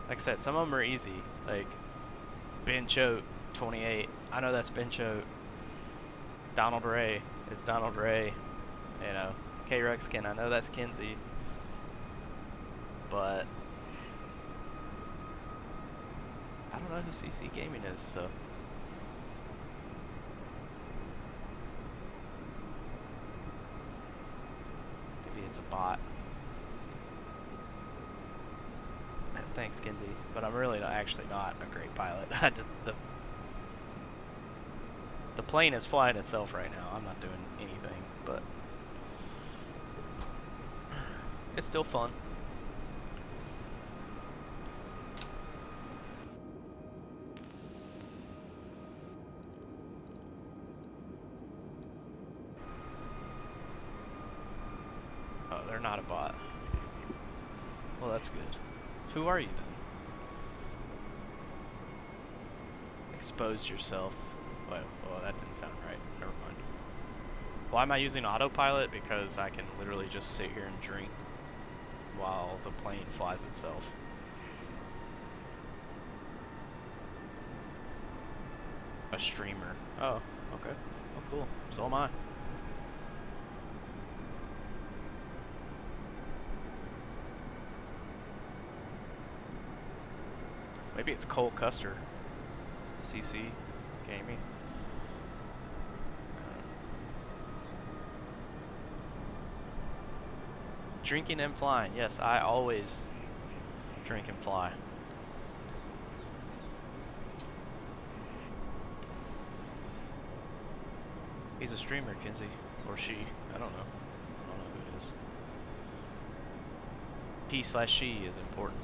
Like I said, some of them are easy. Like Ben Choate 28. I know that's Ben Choate. Donald Ray is Donald Ray. You know, K Rexkin. I know that's Kinsey. But I don't know who CC Gaming is, so. Maybe it's a bot. Thanks, Kinsey. But I'm really actually not a great pilot. I just the plane is flying itself right now. I'm not doing anything, but it's still fun. Oh, they're not a bot. Well, that's good. Who are you then? Expose yourself. Well, that didn't sound right. Never mind. Why am I using autopilot? Because I can literally just sit here and drink while the plane flies itself. A streamer. Oh, okay. Oh, cool. So am I. Maybe it's Cole Custer. CC Gaming. Drinking and flying. Yes, I always drink and fly. He's a streamer, Kinsey. Or she. I don't know. I don't know who it is. He/she is important.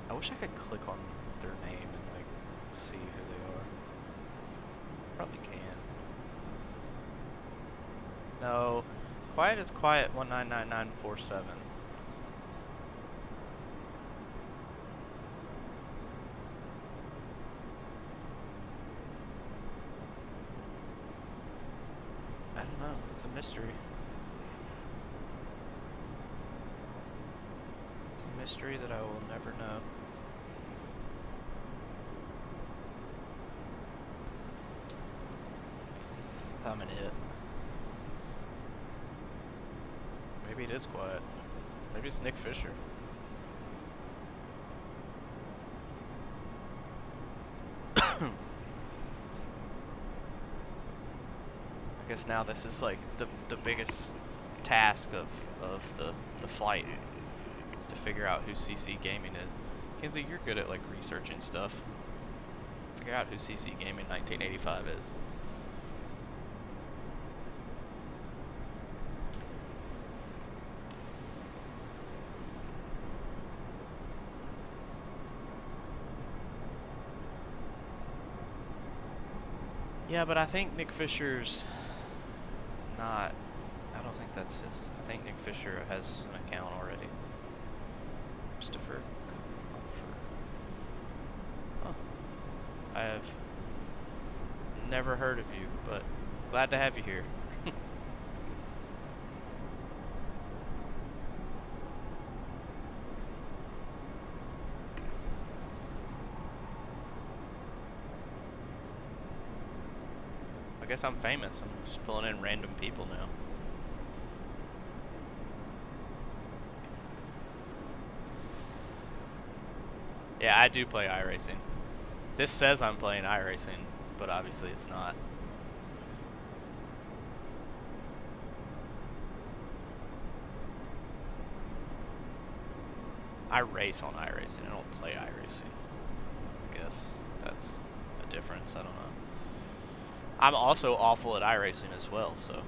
I wish I could click on their name and like see who they are. Probably can. No. Quiet is quiet 199947. I don't know. It's a mystery. It's a mystery that I will never know. I'm an it. Maybe it is quiet. Maybe it's Nick Fisher. I guess now this is like the biggest task of the flight is to figure out who CC Gaming is. Kinsey, you're good at like researching stuff. Figure out who CC Gaming 1985 is. Yeah, but I think Nick Fisher's not. I don't think that's his. I think Nick Fisher has an account already. Christopher. Huh. I have never heard of you, but glad to have you here. I guess I'm famous. I'm just pulling in random people now. Yeah, I do play iRacing. This says I'm playing iRacing, but obviously it's not. I race on iRacing. I don't play iRacing. I guess that's a difference. I don't know. I'm also awful at iRacing as well, so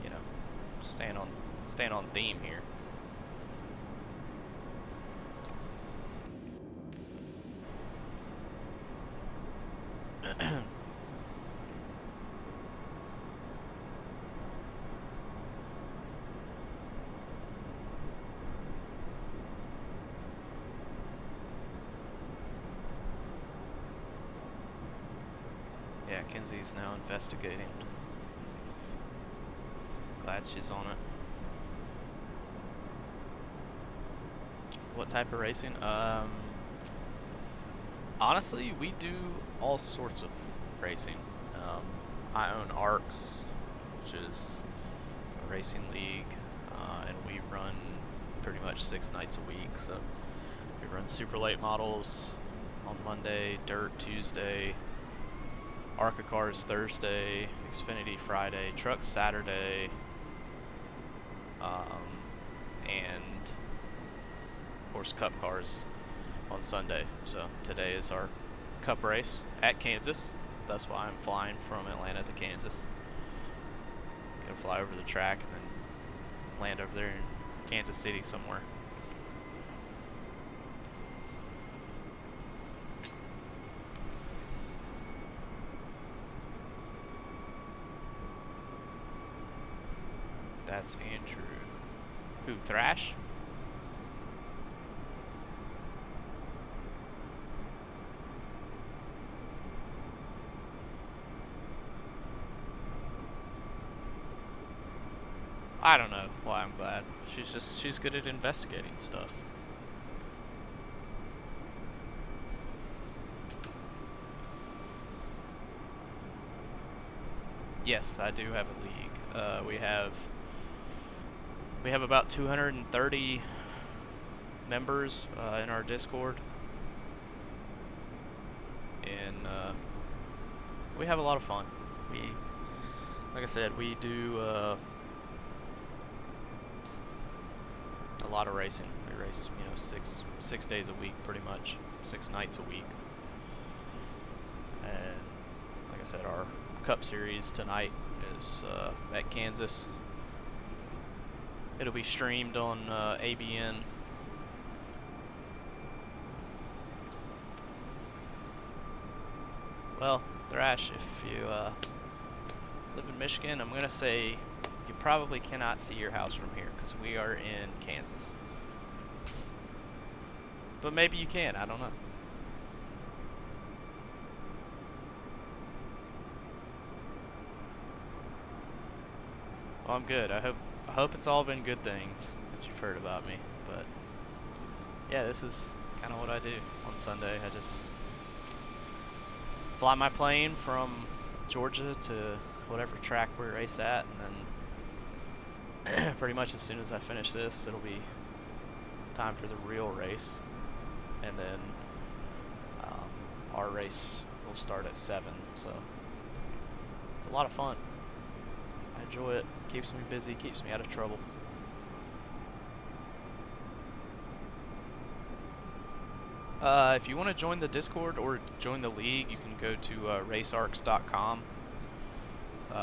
you know, staying on theme here. Yeah, Kenzie's now investigating. Glad she's on it. What type of racing? Honestly, we do all sorts of racing. I own ARCS, which is a racing league, and we run pretty much 6 nights a week. So we run super late models on Monday, dirt Tuesday, ARCA cars Thursday, Xfinity Friday, trucks Saturday, and of course Cup cars on Sunday. So today is our Cup race at Kansas. That's why I'm flying from Atlanta to Kansas. Gonna fly over the track and then land over there in Kansas City somewhere. That's Andrew. Who, Thrash? I don't know why I'm glad. She's good at investigating stuff. Yes, I do have a league. We have about 230 members in our Discord, and we have a lot of fun. Like I said, we do a lot of racing. We race, you know, six days a week, pretty much, 6 nights a week. And like I said, our Cup Series tonight is at Kansas. It'll be streamed on ABN. Well, Thrash, if you live in Michigan, I'm gonna say you probably cannot see your house from here because we are in Kansas. But maybe you can, I don't know. Well, I'm good. I hope it's all been good things that you've heard about me. But yeah, this is kind of what I do on Sunday. I just fly my plane from Georgia to whatever track we race at, and then pretty much as soon as I finish this, it'll be time for the real race. And then our race will start at 7, so it's a lot of fun. I enjoy it. Keeps me busy, keeps me out of trouble. If you want to join the Discord or join the league, you can go to racearcs.com.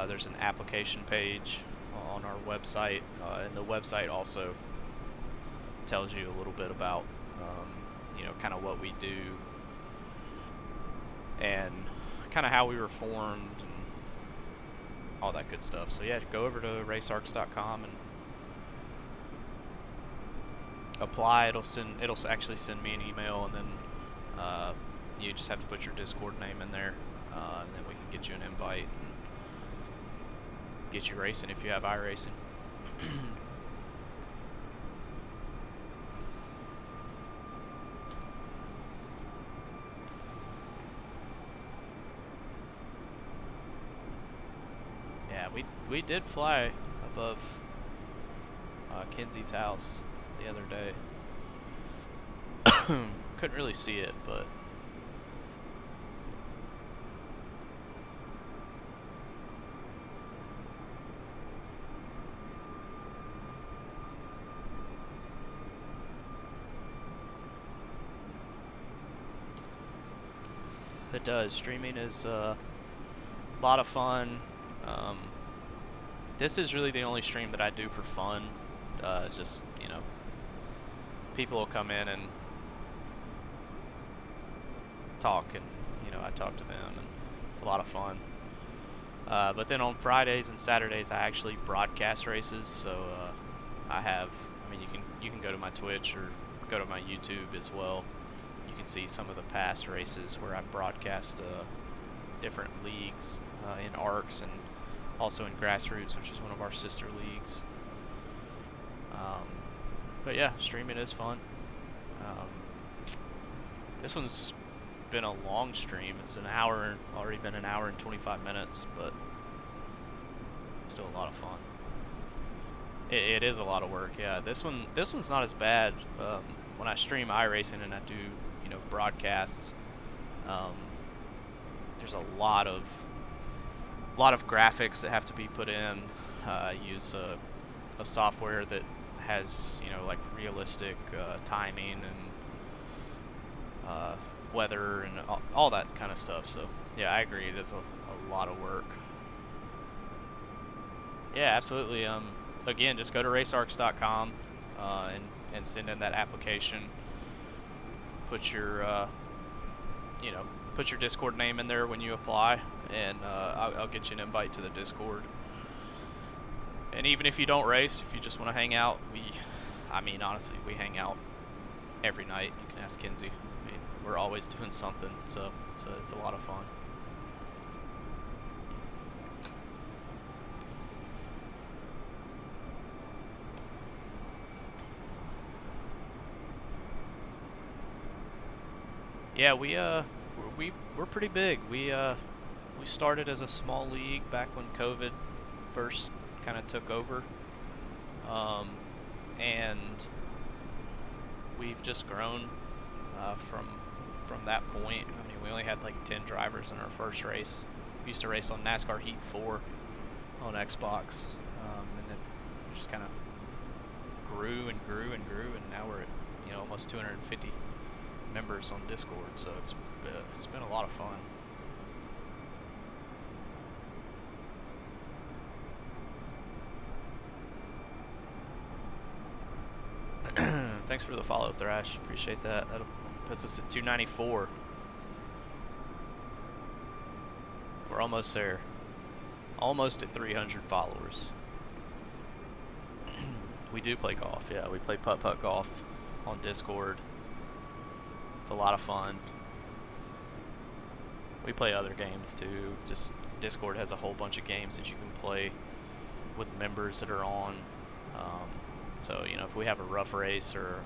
There's an application page on our website, and the website also tells you a little bit about, you know, kind of what we do and kind of how we were formed and all that good stuff. So yeah, go over to racearcs.com and apply. It'll actually send me an email, and then you just have to put your Discord name in there, and then we can get you an invite and get you racing if you have iRacing. Yeah, we did fly above Kenzie's house the other day. Couldn't really see it, but It does. Streaming is a lot of fun. Um, this is really the only stream that I do for fun. Just, you know, people will come in and talk, and, you know, I talk to them, and it's a lot of fun. But then on Fridays and Saturdays, I actually broadcast races. So I mean, you can go to my Twitch or go to my YouTube as well. You can see some of the past races where I broadcast different leagues in ARCS and also in Grassroots, which is one of our sister leagues. But yeah, streaming is fun. This one's been a long stream. It's already been an hour and 25 minutes, but still a lot of fun. It is a lot of work, yeah. This one's not as bad. When I stream iRacing and I do, you know, broadcasts, there's a lot of graphics that have to be put in. I use a software that has, you know, like realistic timing and weather and all that kind of stuff. So yeah, I agree. It is a lot of work. Yeah, absolutely. Again, just go to racearcs.com and send in that application. Put your you know, put your Discord name in there when you apply, and I'll get you an invite to the Discord. And even if you don't race, if you just want to hang out, I mean, honestly, we hang out every night. You can ask Kinsey. I mean, we're always doing something, so it's a lot of fun. Yeah, we're pretty big. We started as a small league back when COVID first kind of took over, and we've just grown from that point. I mean, we only had like 10 drivers in our first race. We used to race on NASCAR Heat 4 on Xbox, and then we just kind of grew and grew and grew, and now we're at, you know, almost 250 members on Discord. So it's been a lot of fun. Thanks for the follow, Thrash. Appreciate that. That puts us at 294. We're almost there. Almost at 300 followers. We do play golf. Yeah, we play putt-putt golf on Discord. It's a lot of fun. We play other games too. Just Discord has a whole bunch of games that you can play with members that are on. So, you know, if we have a rough race or,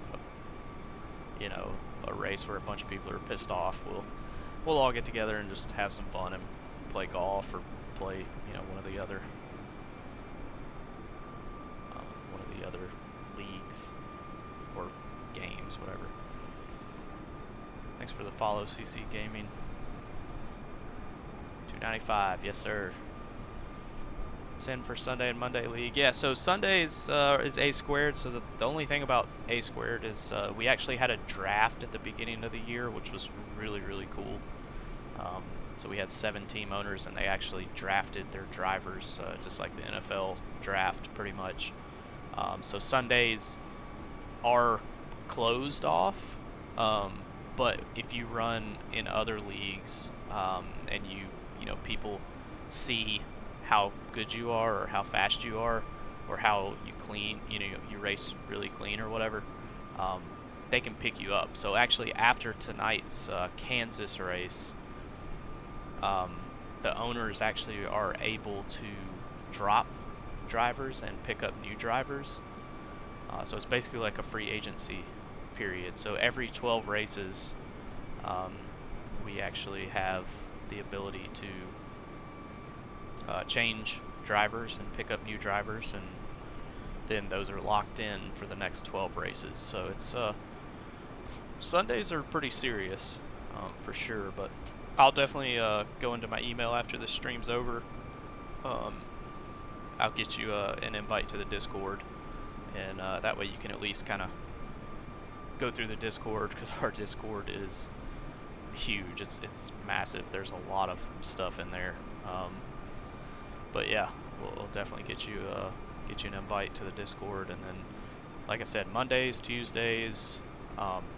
you know, a race where a bunch of people are pissed off, we'll all get together and just have some fun and play golf or play, you know, one of the other leagues or games, whatever. Thanks for the follow, CC Gaming. 295, yes sir. Send for Sunday and Monday league. Yeah, so Sundays is A squared. So the only thing about A squared is we actually had a draft at the beginning of the year, which was really, really cool. So we had 7 team owners, and they actually drafted their drivers just like the NFL draft, pretty much. So Sundays are closed off, but if you run in other leagues and you know, people see how good you are or how fast you are or how you clean, you know, you race really clean or whatever, they can pick you up. So actually after tonight's Kansas race, the owners actually are able to drop drivers and pick up new drivers. So it's basically like a free agency period. So every 12 races, we actually have the ability to change drivers and pick up new drivers, and then those are locked in for the next 12 races. So it's Sundays are pretty serious for sure, but I'll definitely go into my email after this stream's over. I'll get you an invite to the Discord, and that way you can at least kind of go through the Discord, because our Discord is huge. It's massive. There's a lot of stuff in there. But yeah, we'll definitely get you an invite to the Discord, and then, like I said, Mondays, Tuesdays,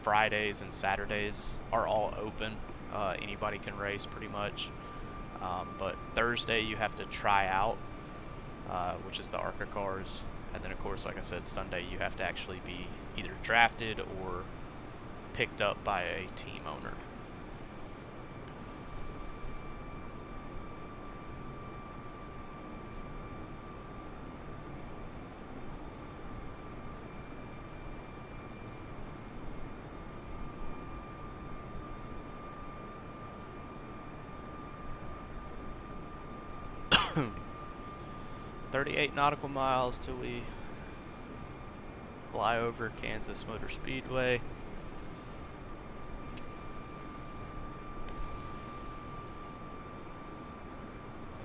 Fridays, and Saturdays are all open. Anybody can race pretty much. But Thursday you have to try out, which is the ARCA cars, and then of course, like I said, Sunday you have to actually be either drafted or picked up by a team owner. $38 nautical miles till we fly over Kansas Motor Speedway.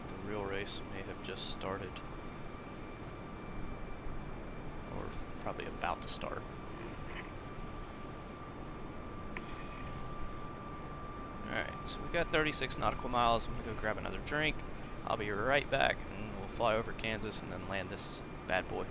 The real race may have just started, or probably about to start. Alright, so we've got 36 nautical miles. I'm gonna go grab another drink. I'll be right back, and we'll fly over Kansas and then land this bad boy.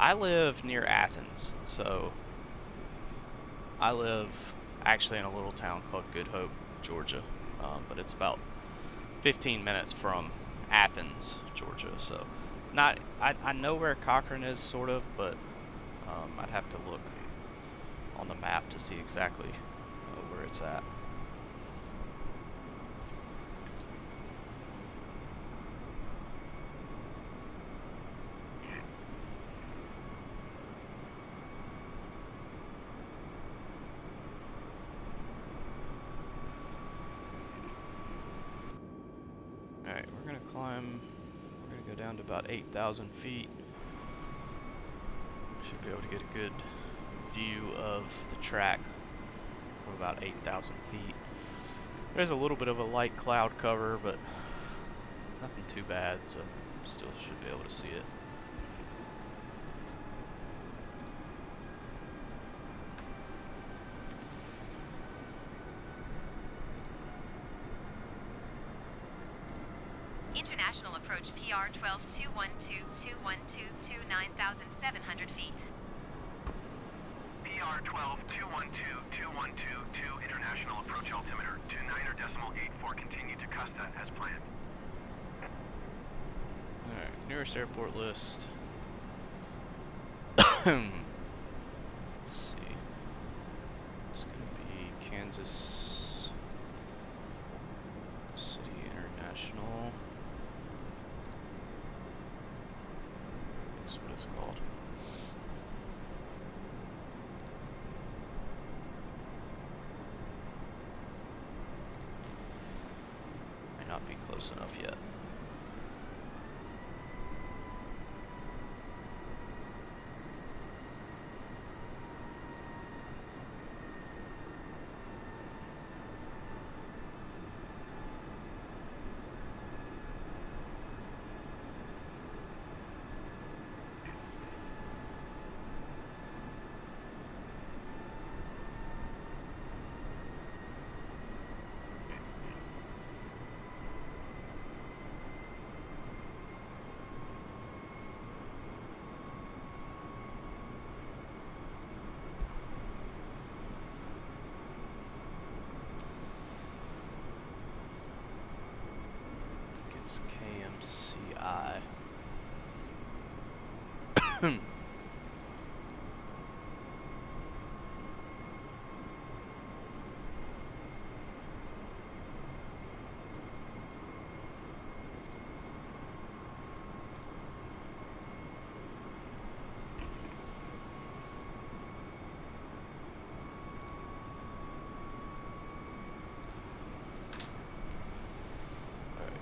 I live near Athens, so I live actually in a little town called Good Hope, Georgia, but it's about 15 minutes from Athens, Georgia. So I know where Cochrane is, sort of, but I'd have to look on the map to see exactly where it's at. Alright, we're going to climb, we're going to go down to about 8,000 feet. Should be able to get a good view of the track from about 8,000 feet. There's a little bit of a light cloud cover, but nothing too bad, so still should be able to see it. International approach PR 12-212-212-212-9,700 feet. PR 12-212-212-2 international approach altimeter to 9.84. Continue to Custa as planned. Alright, nearest airport list. Let's see. It's gonna be Kansas City International. That's what it's called. May not be close enough yet.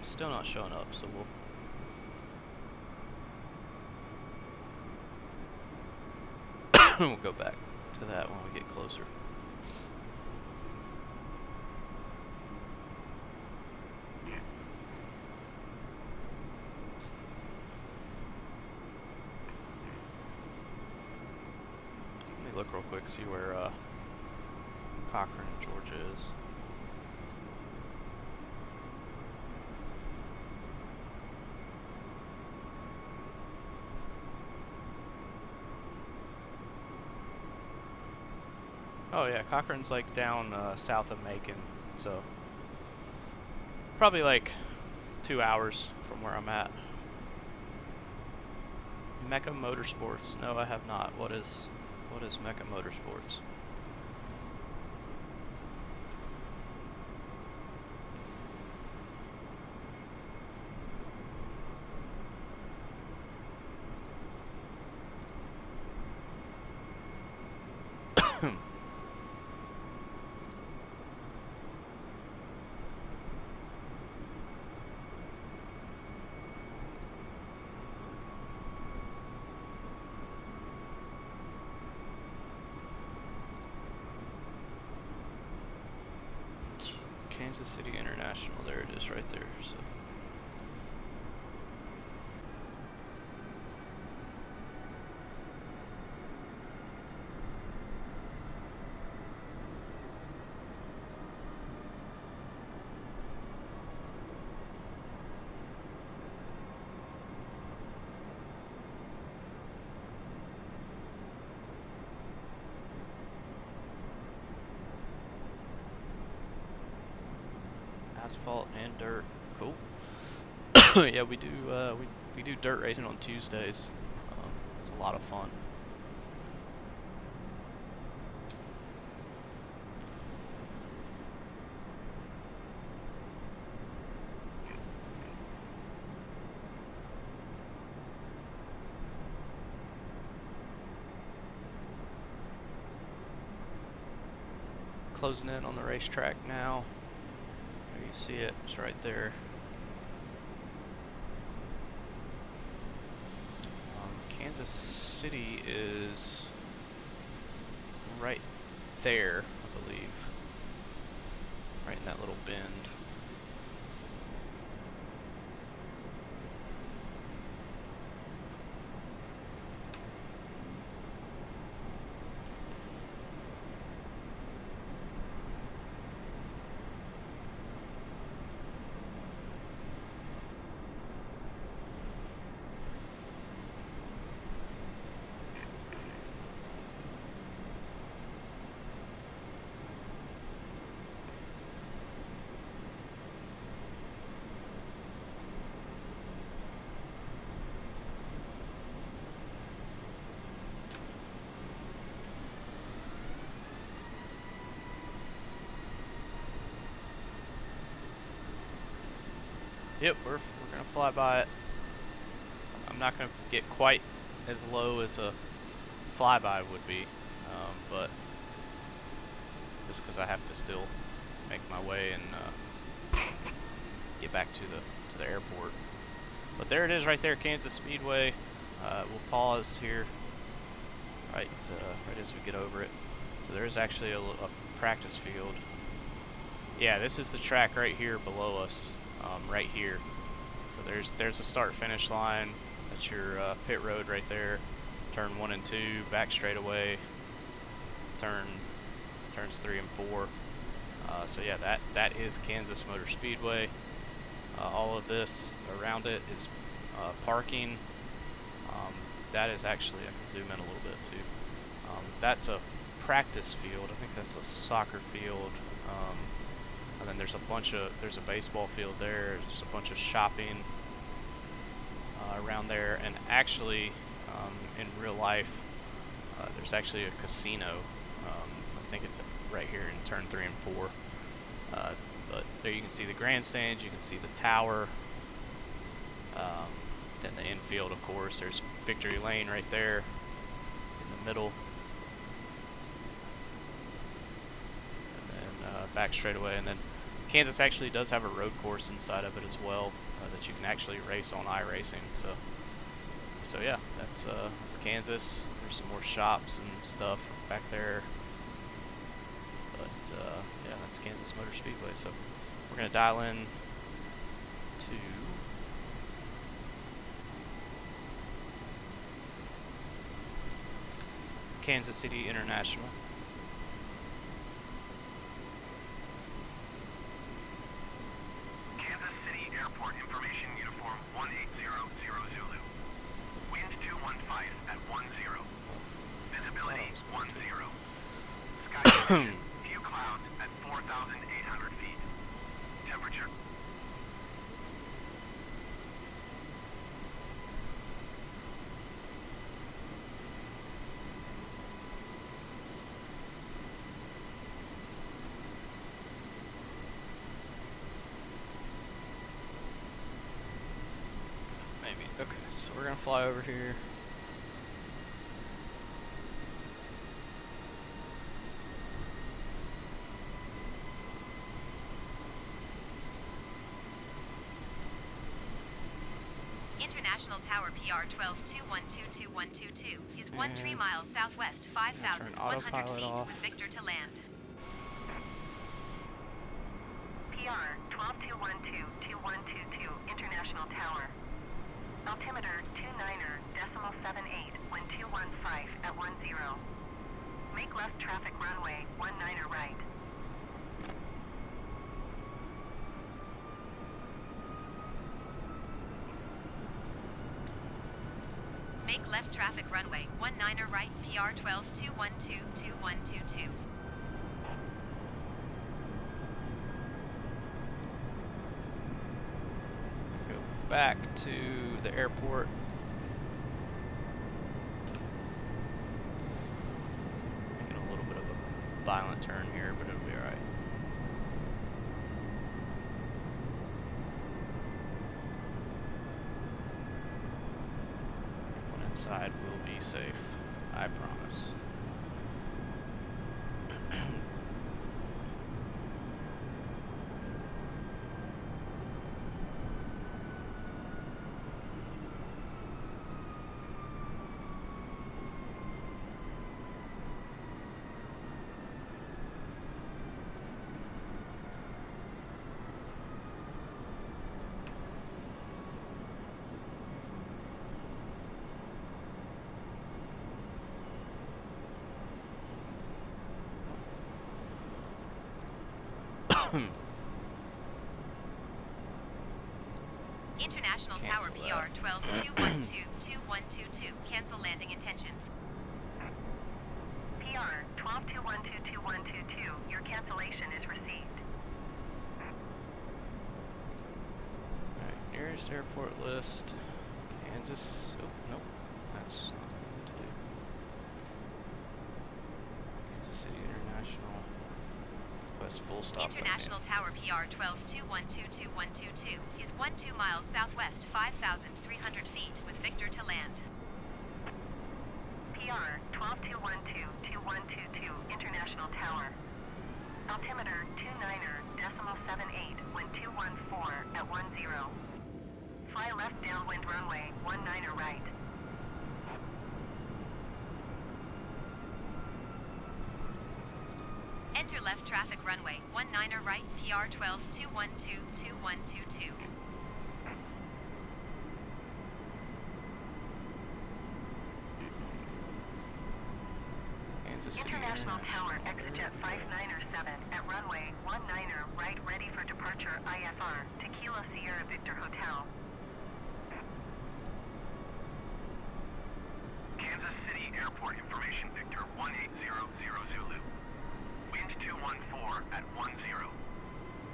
Still not showing up, so we'll go back to that when we get closer. Let me look real quick, see where Cochran, Georgia is. Oh yeah, Cochran's like down south of Macon, so probably like 2 hours from where I'm at. Mecca Motorsports? No, I have not. What is Mecca Motorsports? Kansas City International, there it is right there. So asphalt and dirt, cool. Yeah, we do we do dirt racing on Tuesdays. It's a lot of fun. Closing in on the racetrack now. There you see it, it's right there. Kansas City is right there, I believe. Right in that little bend. Yep, we're gonna fly by it. I'm not gonna get quite as low as a flyby would be, but just because I have to still make my way and get back to the airport. But there it is, right there, Kansas Speedway. We'll pause here, right as we get over it. So there's actually a practice field. Yeah, this is the track right here below us. Right here. So there's a start finish line. That's your pit road right there. Turn 1 and 2, back straightaway. Turns 3 and 4. So yeah, that is Kansas Motor Speedway. All of this around it is parking. That is actually, I can zoom in a little bit too. That's a practice field. I think that's a soccer field. And then there's a baseball field there. There's a bunch of shopping around there. And actually, in real life, there's actually a casino. I think it's right here in turn 3 and 4. But there you can see the grandstands, you can see the tower. Then the infield, of course, there's Victory Lane right there in the middle. And then back straight away. And then Kansas actually does have a road course inside of it as well that you can actually race on iRacing. So yeah, that's Kansas. There's some more shops and stuff back there. But yeah, that's Kansas Motor Speedway. So we're gonna dial in to Kansas City International. Kansas City Airport information uniform 1800 Zulu. Wind 215 at 10. Visibility 10. Sky condition, few clouds at 4,800 feet. Temperature. Okay, so we're gonna fly over here. International Tower PR 12212222 is 13 And miles southwest, turn 5,100 autopilot feet off. with Victor to land. PR 1221222 International Tower. Altimeter 29er.78 when 215 at 10. Make left traffic runway 19er right. Make left traffic runway 19er right, PR 12212222. Go back to the airport. Making a little bit of a violent turn here, but it'll be alright. When inside, we'll be safe. I promise. International Cancel Tower PR 12212222. Cancel landing intention. PR 122122122. Your cancellation is received. Alright, nearest airport list. Kansas. Oh, nope. That's not what to do. Kansas City International. West full stop. International Tower PR 12212222 is 12 miles southwest, 5,300 feet with Victor to land. PR 1221222 International Tower. Altimeter 29er.78 when 214 at 10. Fly left downwind runway 19er right. Enter left traffic runway 19er right, PR 12212222. Kansas City International Tower ExitJet 597 at runway 19er right, ready for departure IFR to Kilo Sierra Victor Hotel. Kansas City Airport information Victor 1800 Zulu. Wind 214 at 10.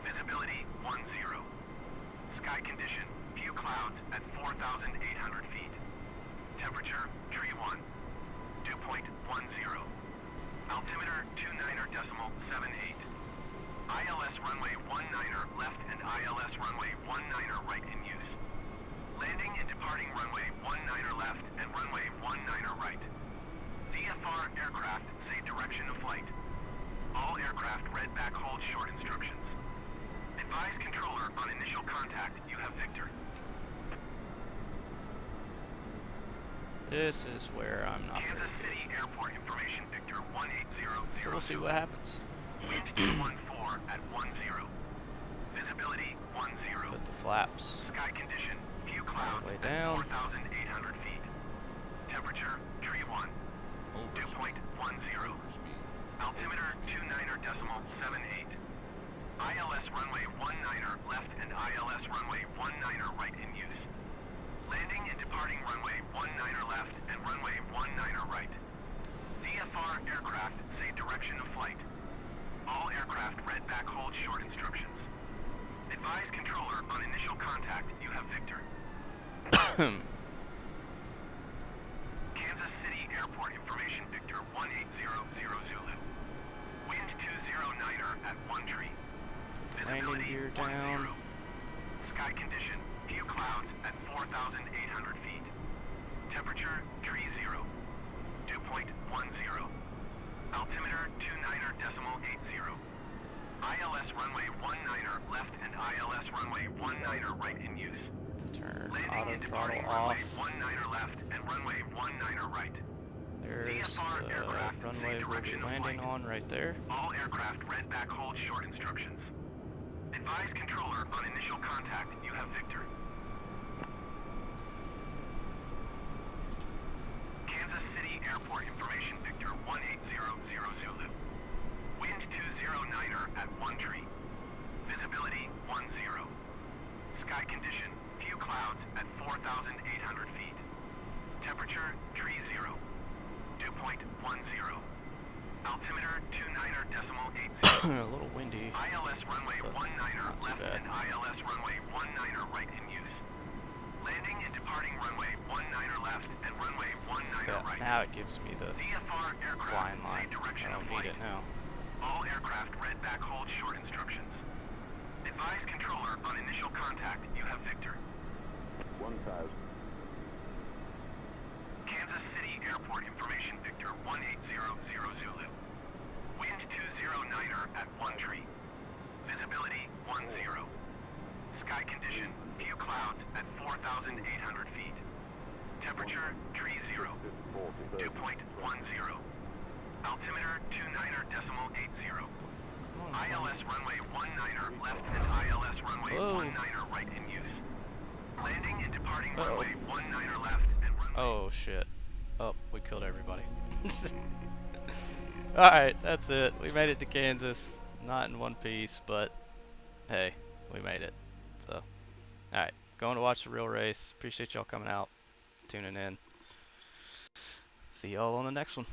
Visibility 10. Sky condition, few clouds at 4,800 feet. Temperature, tree 1. Dew point 10. Altimeter 29.78. ILS runway 19er left and ILS runway 19er right in use. Landing and departing runway 19er left and runway 19er right. VFR aircraft say direction of flight. All aircraft read back hold short instructions. Advise controller on initial contact you have Victor. This is where I'm not very Kansas good. City Airport information Victor 18000. So we'll see what happens. Wind 214 at 10. Visibility 10. Put the flaps Sky condition, few clouds way at down. 4,800 feet. Temperature, tree 1. Dew point 10. Altimeter 29.78. ILS runway 19er left and ILS runway 19er right in use. Landing and departing runway 19er left and runway 19er right. VFR aircraft say direction of flight. All aircraft read back hold short instructions. Advise controller on initial contact you have Victor. Kansas City Airport information Victor 1800 Zulu. Wind 209er at 1 tree. Landing Visibility gear 10. down. Sky condition, few clouds at 4,800 feet. Temperature, tree 0. Dew point 10. Altimeter 29.80. ILS runway 19er left and ILS runway 19er right in use. Turn Landing auto and throttle departing off. runway 19er left and runway 19er right. There's VFR the aircraft runway say we'll be direction of landing flight. on right there. All aircraft read back hold short instructions. Advise controller on initial contact you have Victor. Kansas City Airport information Victor 1800 Zulu. Wind 209er at 1 tree. Visibility 10. Sky condition, few clouds at 4,800 feet. Temperature, tree 0. Dew point 10. Altimeter 29.80. A little windy. ILS runway but 19er not too left bad. and ILS runway 19er right in use. Landing and departing runway 19er left and runway 19er Yeah, right. now it gives me the VFR aircraft flying say line. direction I of don't flight. need it now. All aircraft read back hold short instructions. Advise controller on initial contact you have Victor. 1,000. Kansas City Airport information Victor 1800 Zulu. Wind 209er at 1 tree. Visibility 10. Sky condition, few clouds at 4,800 feet. Temperature, tree 0. Dew point 10. Altimeter 29.80. ILS runway 19er left and ILS runway Whoa. 19er right in use. Landing and departing Uh-oh. runway 19er left and runway... Oh shit. Oh, we killed everybody. Alright, that's it. We made it to Kansas. Not in one piece, but hey, we made it. So, alright. Going to watch the real race. Appreciate y'all coming out, tuning in. See y'all on the next one.